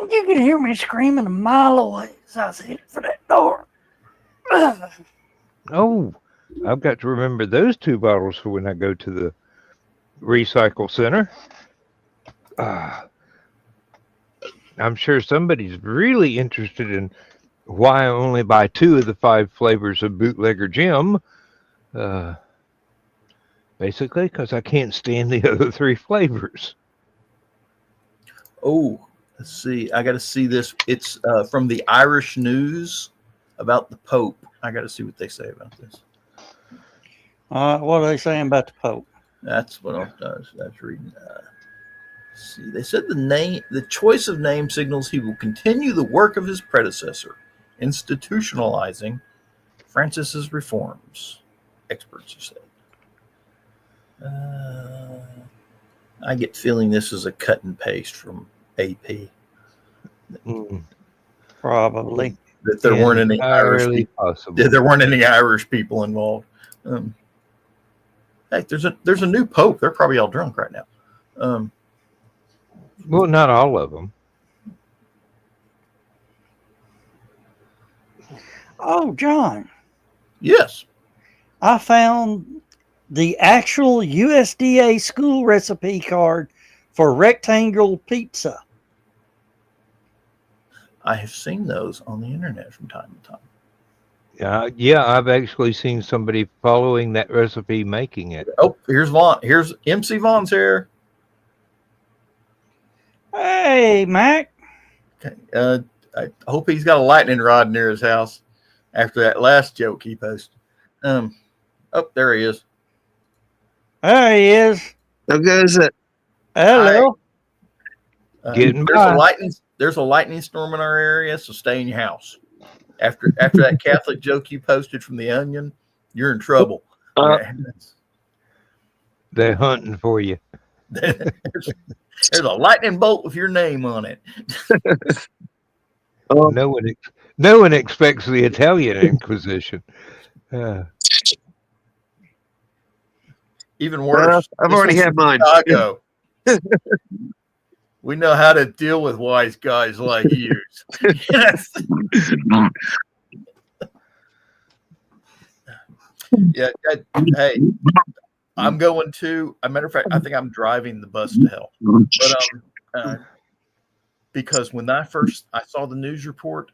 You can hear me screaming a mile away as I was heading for that door. Oh, I've got to remember those 2 bottles for when I go to the recycle center. I'm sure somebody's really interested in why I only buy 2 of the 5 flavors of Bootlegger Jim. Basically, because I can't stand the other three flavors. Oh, let's see. I got to see this. It's from the Irish News about the Pope. I got to see what they say about this. What are they saying about the Pope? That's what that's reading. See, they said the choice of name signals he will continue the work of his predecessor, institutionalizing Francis's reforms. Experts have said. I get the feeling this is a cut and paste from AP. Probably. That there weren't any Irish people. Possible. There weren't any Irish people involved. Hey, there's a new pope. They're probably all drunk right now. Well, not all of them. Oh, John. Yes. I found the actual USDA school recipe card for rectangle pizza. I have seen those on the internet from time to time. Yeah, I've actually seen somebody following that recipe making it. Oh, here's Vaughn. Here's MC Vaughn's here. Hey, Mac. Okay. I hope he's got a lightning rod near his house after that last joke he posted. Oh, there he is. There he is. How good is it? Hello. Getting there's a lightning storm in our area, so stay in your house. After that Catholic joke you posted from the Onion, you're in trouble. They're hunting for you. There's a lightning bolt with your name on it. No one expects the Italian Inquisition. Even worse. I've already had mine. Chicago. We know how to deal with wise guys like you. Yes. Yeah. Hey, I'm going to. As a matter of fact, I think I'm driving the bus to hell. But because when I saw the news report,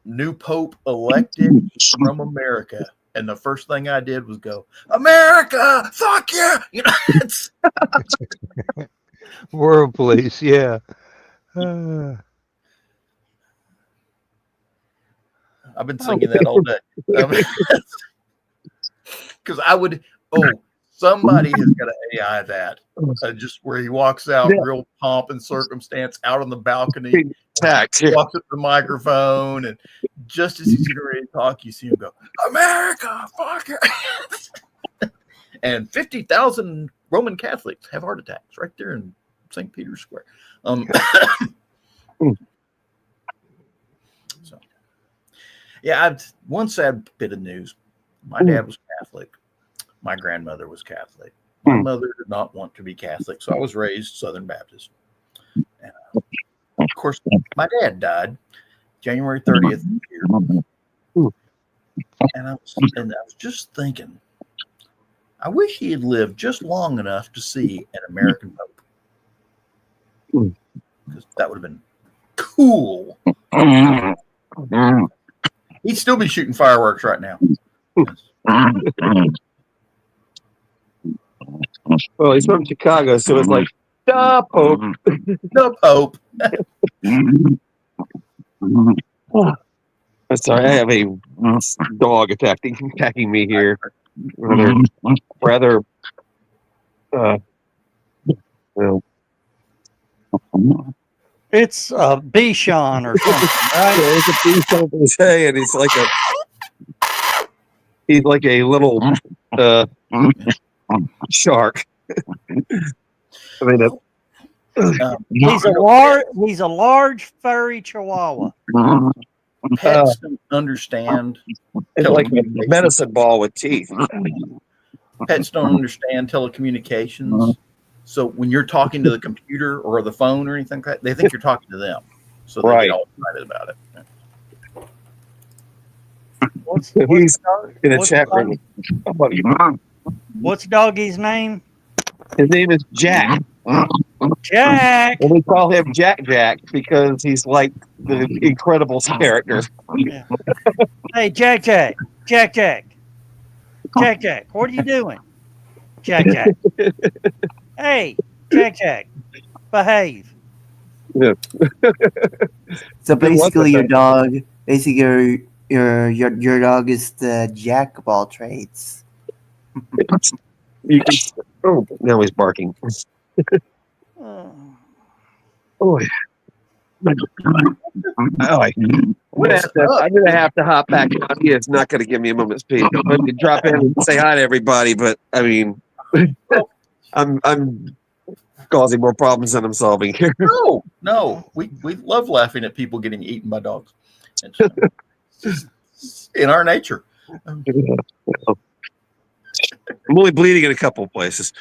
new pope elected from America. And the first thing I did was go, America, fuck yeah. You know, it's World police, yeah. I've been singing that all day. Because somebody has got to AI that. Just where he walks out, real pomp and circumstance, out on the balcony, walks up to the microphone, and just as he's getting ready to talk, you see him go, America, fuck yeah. And 50,000 Roman Catholics have heart attacks right there in St. Peter's Square. One sad bit of news. My dad was Catholic. My grandmother was Catholic. My mother did not want to be Catholic, so I was raised Southern Baptist. And, of course, my dad died January 30th. And I was just thinking, I wish he had lived just long enough to see an American Pope. Because that would have been cool. He'd still be shooting fireworks right now. Well, he's from Chicago, so it's like, the Pope. The Pope. I'm sorry, I have a dog attacking me here. Rather well. It's Bichon or something, right? Yeah, it's a piece of his head, and he's like a little shark. I mean, he's a large furry chihuahua. Pets don't understand. It's like a medicine ball with teeth. Pets don't understand telecommunications. So when you're talking to the computer or the phone or anything like that, they think you're talking to them. So they get all excited about it. He's in a chat room. What's Doggy's name? His name is Jack. Jack. And we call him Jack because he's like the Incredibles character. Yeah. Hey, Jack, what are you doing? Jack Jack. Hey, Jack Jack, behave. Yeah. So Good luck with basically, your that. dog, your dog is the jack of all trades. You can, oh, now he's barking. Uh, Oh, I'm gonna have to hop back out. He is not gonna give me a moment's peace. I'm going to drop in and say hi to everybody, but I mean, I'm causing more problems than I'm solving here. No. We love laughing at people getting eaten by dogs. It's in our nature. I'm only bleeding in a couple of places.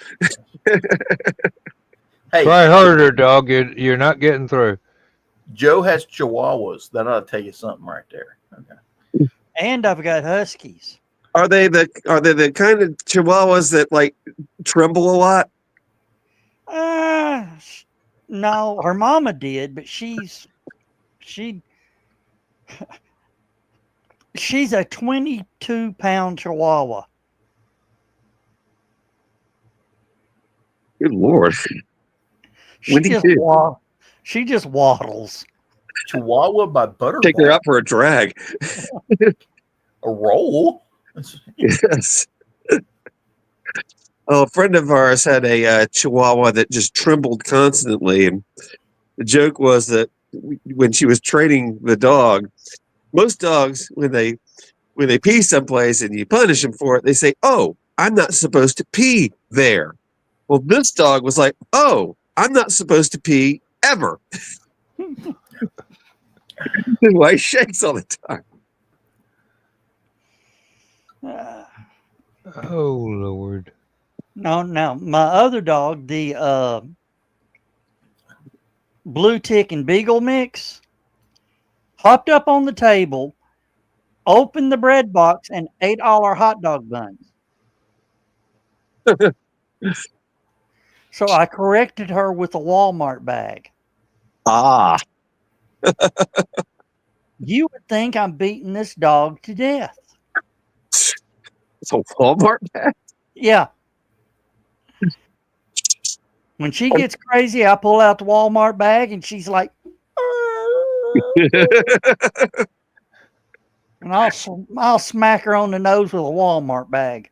Hey, Try harder, dog. You're not getting through. Joe has chihuahuas. That ought to tell you something right there. Okay. and I've got huskies. Are they the kind of chihuahuas that like tremble a lot? Uh, no, her mama did, but she's a 22-pound chihuahua. Good Lord. She just waddles. Chihuahua by Butterball. Take her out for a drag. A roll. Yes. Oh, a friend of ours had a chihuahua that just trembled constantly. And the joke was that when she was training the dog, most dogs, when they pee someplace and you punish them for it, they say, "Oh, I'm not supposed to pee there." Well, this dog was like, "Oh, I'm not supposed to pee ever." Why he shakes all the time. Oh Lord. No, my other dog, the blue tick and beagle mix, hopped up on the table, opened the bread box, and ate all our hot dog buns. So I corrected her with a Walmart bag. Ah. You would think I'm beating this dog to death. It's a Walmart bag? Yeah. When she gets crazy, I pull out the Walmart bag and she's like, and I'll smack her on the nose with a Walmart bag.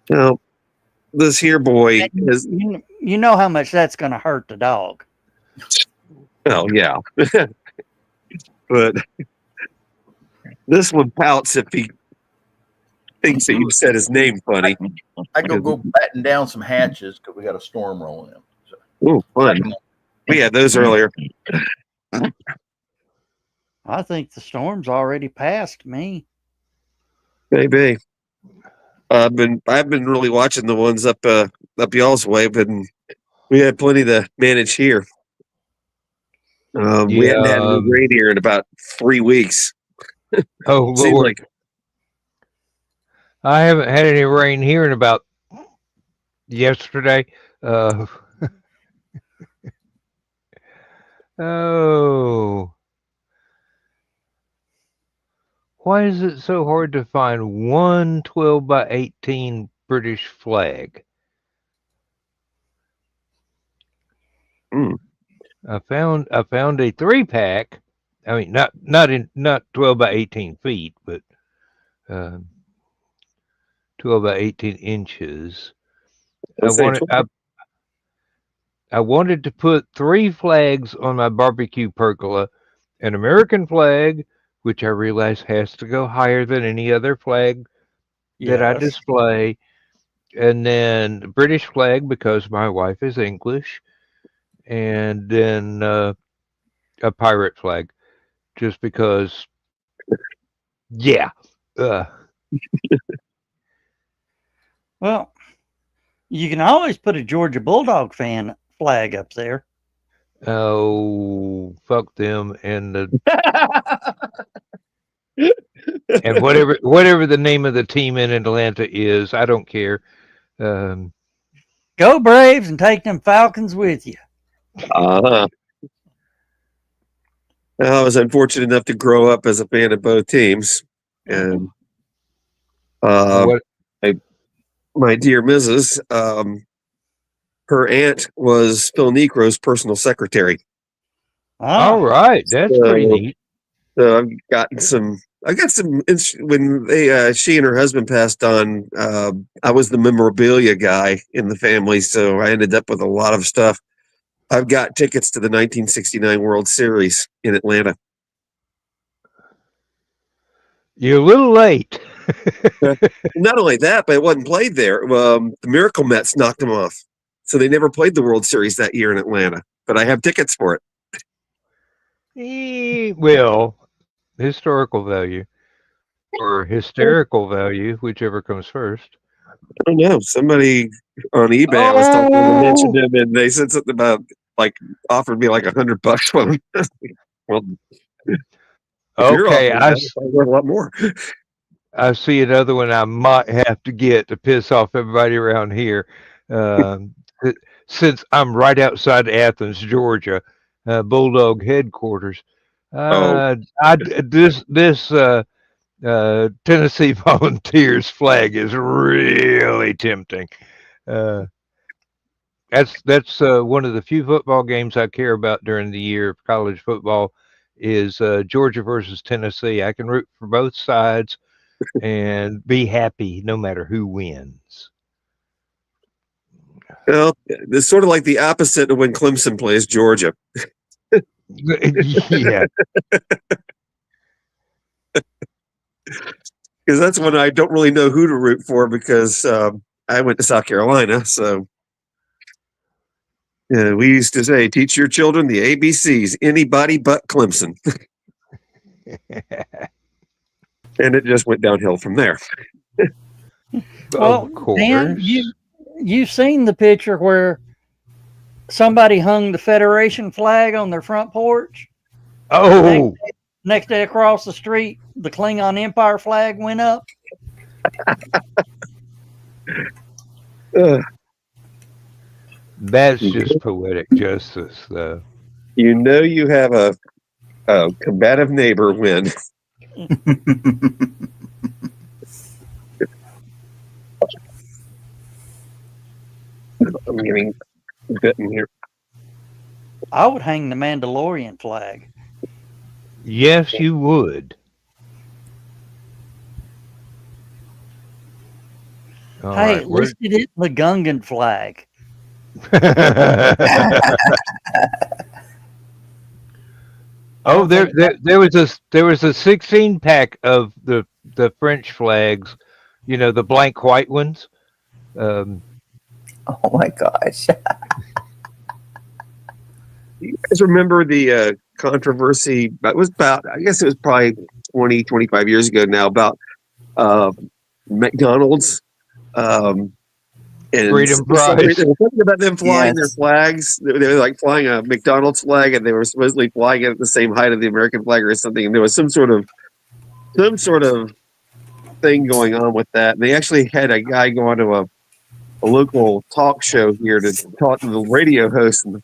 Now, this here boy is. You know how much that's going to hurt the dog. Oh, yeah. But this one pouts if he thinks that you said his name funny. I go batten down some hatches because we got a storm rolling in. So. Oh, fun. We had those earlier. I think the storm's already passed me. Maybe. I've been really watching the ones up y'all's way, but we had plenty to manage here. We hadn't had any rain here in about 3 weeks. Oh Seems Lord. like I haven't had any rain here in about yesterday. Oh. Why is it so hard to find one 12 by 18 British flag? I found a 3-pack. I mean, not 12 by 18 feet, but 12 by 18 inches. I wanted to put 3 flags on my barbecue pergola: an American flag, which I realize has to go higher than any other flag that I display, and then the British flag because my wife is English, and then a pirate flag, just because. Yeah. Well, you can always put a Georgia Bulldog fan flag up there. Oh, fuck them and and whatever the name of the team in Atlanta is, I don't care. Go Braves and take them Falcons with you. I was unfortunate enough to grow up as a fan of both teams, and my dear Mrs. Her aunt was Phil Necro's personal secretary. All right, that's pretty neat. So I've got some when they she and her husband passed on. I was the memorabilia guy in the family, so I ended up with a lot of stuff. I've got tickets to the 1969 World Series in Atlanta. You're a little late. Not only that, but it wasn't played there. The Miracle Mets knocked them off, so they never played the World Series that year in Atlanta. But I have tickets for it. Well, historical value or hysterical value, whichever comes first. I don't know. Somebody on eBay I was talking to mentioned them, and they said something about offered me like $100 for them. Well, if you're Okay, offering that, it's probably worth a lot more. I see another one I might have to get to piss off everybody around here. Since I'm right outside Athens, Georgia, Bulldog headquarters. This Tennessee Volunteers flag is really tempting. That's one of the few football games I care about during the year of college football is Georgia versus Tennessee. I can root for both sides and be happy no matter who wins. Well, it's sort of like the opposite of when Clemson plays Georgia. Yeah. Because that's when I don't really know who to root for because I went to South Carolina. So we used to say, teach your children the ABCs, anybody but Clemson. And it just went downhill from there. Well, of course. Dan, you've seen the picture where somebody hung the Federation flag on their front porch. Oh, Next day across the street, the Klingon Empire flag went up. That's just poetic justice, though. You know you have a combative neighbor when I'm getting bitten here. I would hang the Mandalorian flag. Yes, you would. All Hey, right, at least it isn't the Gungan flag. Oh, there was a 16-pack of the French flags, the blank white ones. Oh my gosh. You guys remember the controversy? I guess it was probably 20, 25 years ago now about McDonald's and Freedom Prize. There was something about them flying their Yes. flags. They were like flying a McDonald's flag, and they were supposedly flying it at the same height of the American flag or something. And there was some sort of thing going on with that. And they actually had a guy go on to a local talk show here to talk to the radio host, and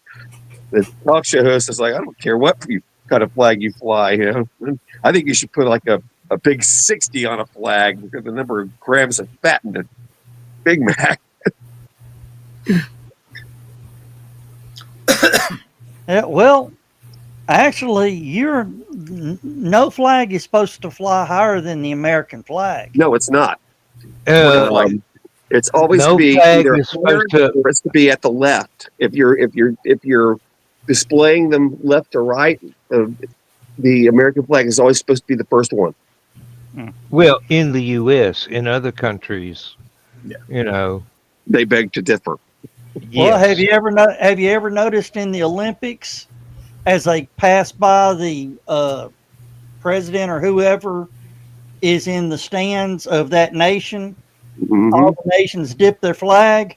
the talk show host is like, I don't care what kind of flag you fly. I think you should put like a big 60 on a flag because the number of grams of fat in a Big Mac. Well, actually, no flag is supposed to fly higher than the American flag. No, it's not. It's always no to be flag either is supposed to. or it's to be at the left. If you're displaying them left to right, the American flag is always supposed to be the first one. Well, in the U.S., in other countries, They beg to differ. Well, yes. have you ever noticed in the Olympics, as they pass by the president or whoever is in the stands of that nation, Mm-hmm. all the nations dip their flag?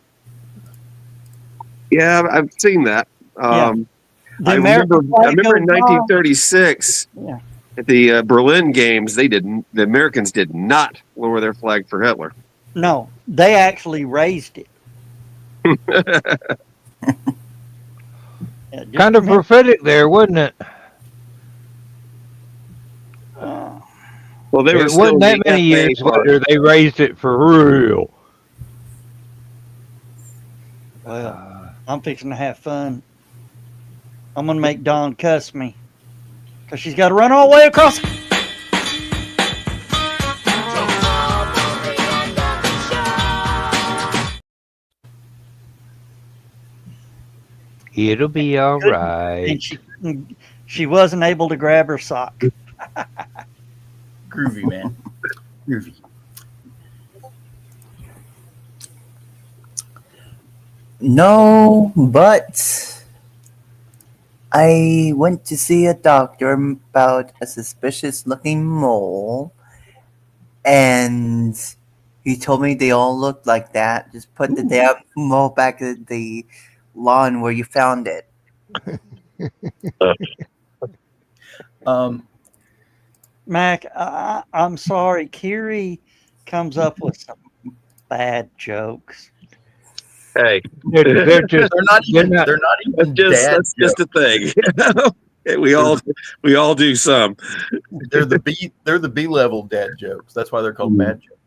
Yeah, I've seen that. The I American remember flag in goes down. 1936 Yeah. at the Berlin Games, the Americans did not lower their flag for Hitler. No, they actually raised it. Yeah, Kind of prophetic there, wasn't it? Well, they were It still wasn't in that the many FA years part. later they raised it for real. Well, I'm fixing to have fun. I'm gonna make Dawn cuss me because she's got to run all the way across. It'll be all right. And she wasn't able to grab her sock. Groovy, man. Groovy. No, but I went to see a doctor about a suspicious looking mole, and he told me they all looked like that. Just put the damn mole back in the lawn where you found it. Mac, I'm sorry. Kiri comes up with some bad jokes. Hey, They're just They're not even. not- They're not even dad that's just a thing. we all do some. They're the B. They're the B level dad jokes. That's why they're called bad jokes.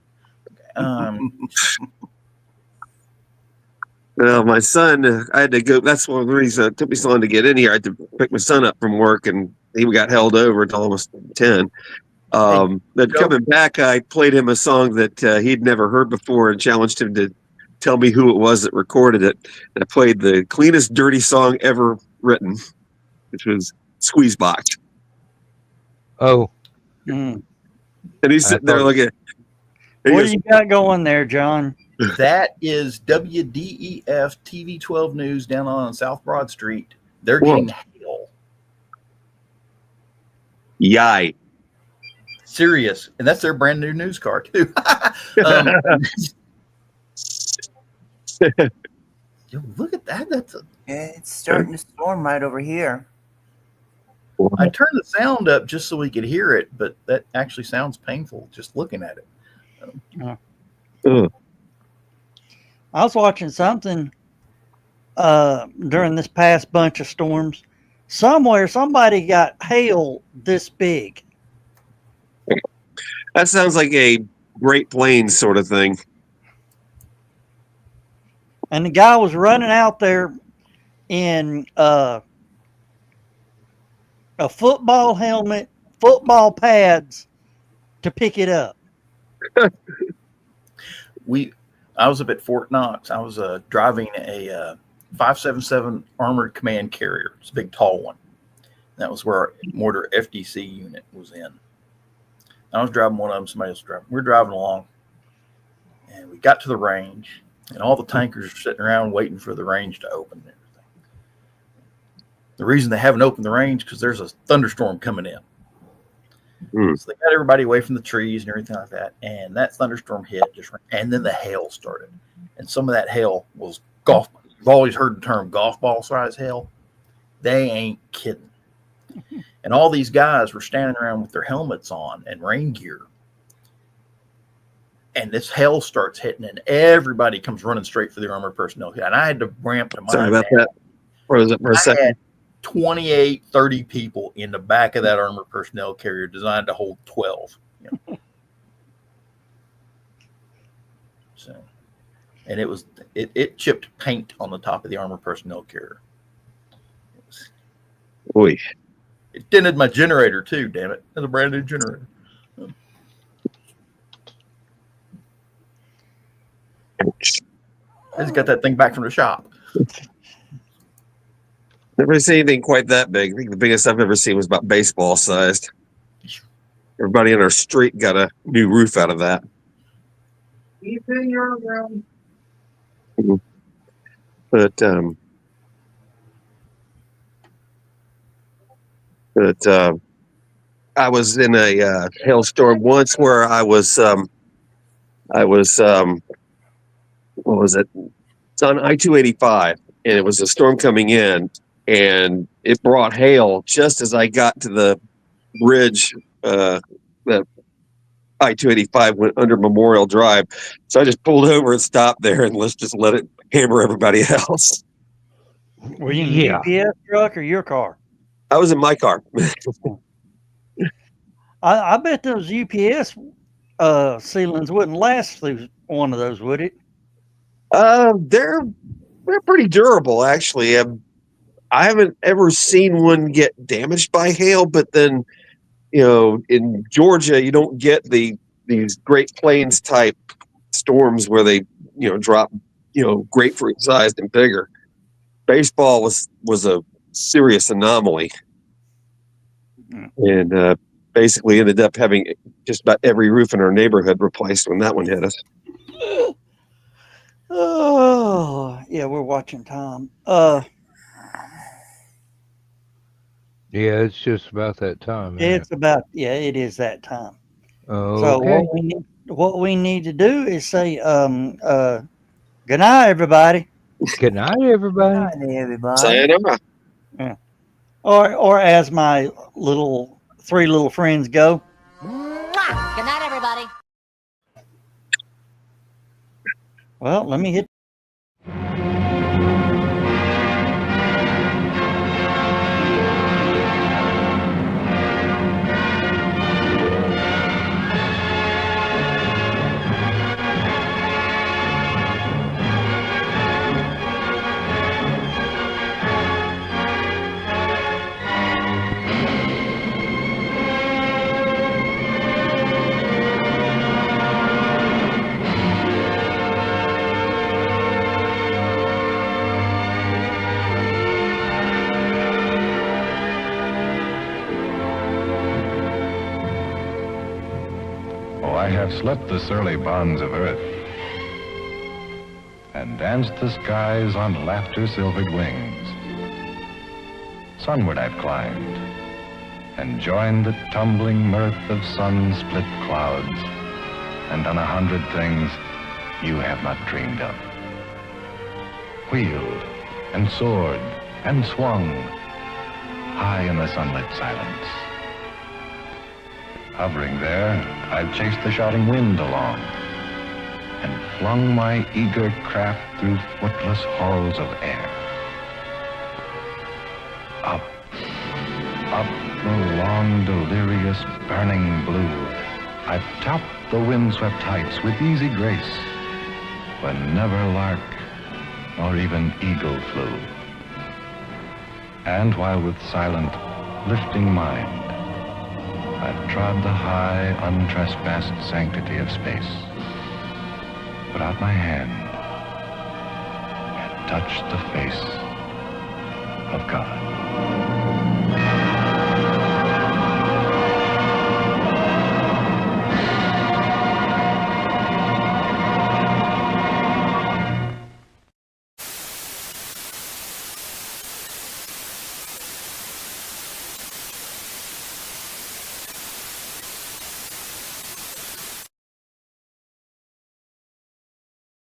Well, my son, I had to go. That's one of the reasons it took me so long to get in here. I had to pick my son up from work, and he got held over until almost 10. But coming back, I played him a song that he'd never heard before and challenged him to tell me who it was that recorded it. And I played the cleanest dirty song ever written, which was Squeezebox. Oh, Mm. And he's sitting there looking. What do you got going there, John? That is WDEF TV 12 News down on South Broad Street. They're Whoa. getting hail. Yay. Serious. And that's their brand new news car, too. Yo, look at that. It's starting to storm right over here. I turned the sound up just so we could hear it, but that actually sounds painful just looking at it. I was watching something during this past bunch of storms. Somewhere, somebody got hail this big. That sounds like a Great Plains sort of thing. And the guy was running out there in a football helmet, football pads to pick it up. I was up at Fort Knox. I was driving a 577 Armored Command Carrier. It's a big, tall one. That was where our mortar FDC unit was in. I was driving one of them. Somebody else was driving. We're driving along, and we got to the range, and all the tankers are sitting around waiting for the range to open and everything. The reason they haven't opened the range because there's a thunderstorm coming in. So they got everybody away from the trees and everything like that. And that thunderstorm hit, and then the hail started. And some of that hail was golf. You've always heard the term golf ball size hail. They ain't kidding. And all these guys were standing around with their helmets on and rain gear. And this hail starts hitting, and everybody comes running straight for the armored personnel. And I had to ramp to mine. Sorry about that. Froze up for a second. Had 28, 30 people in the back of that armored personnel carrier designed to hold 12. You know? So, and it chipped paint on the top of the armored personnel carrier. Oy. It dented my generator too, damn it. It's a brand new generator. I just got that thing back from the shop. Never seen anything quite that big. I think the biggest I've ever seen was about baseball sized. Everybody in our street got a new roof out of that. But I was in a hailstorm once where I was what was it? It's on I-285, and it was a storm coming in, and it brought hail just as I got to the bridge. The I-285 went under Memorial Drive, so I just pulled over and stopped there, and let's just let it hammer everybody else. Were you in a UPS truck or your car? I was in my car. I bet those UPS ceilings wouldn't last through one of those, would it? They're they're pretty durable, actually. I haven't ever seen one get damaged by hail, but then, in Georgia, you don't get these Great Plains type storms where they, drop, grapefruit sized and bigger. Baseball was a serious anomaly, and basically ended up having just about every roof in our neighborhood replaced when that one hit us. Oh, yeah, we're watching Tom. Yeah, it's just about that time. Isn't It's about, yeah, it is that time. it? So Okay. what we need to do is say, good night, everybody. Good night, everybody. Hi there, everybody. Sayonara. Or as my three little friends go. Mwah! Good night, everybody. Well, let me hit. I have slept the surly bonds of earth and danced the skies on laughter-silvered wings. Sunward I've climbed and joined the tumbling mirth of sun-split clouds and done 100 things you have not dreamed of. Wheeled and soared and swung high in the sunlit silence. Hovering there, I've chased the shouting wind along and flung my eager craft through footless halls of air. Up, up the long, delirious, burning blue, I've topped the windswept heights with easy grace, when never lark nor even eagle flew. And while with silent, lifting mind, I've trod the high, untrespassed sanctity of space, put out my hand, and touched the face of God.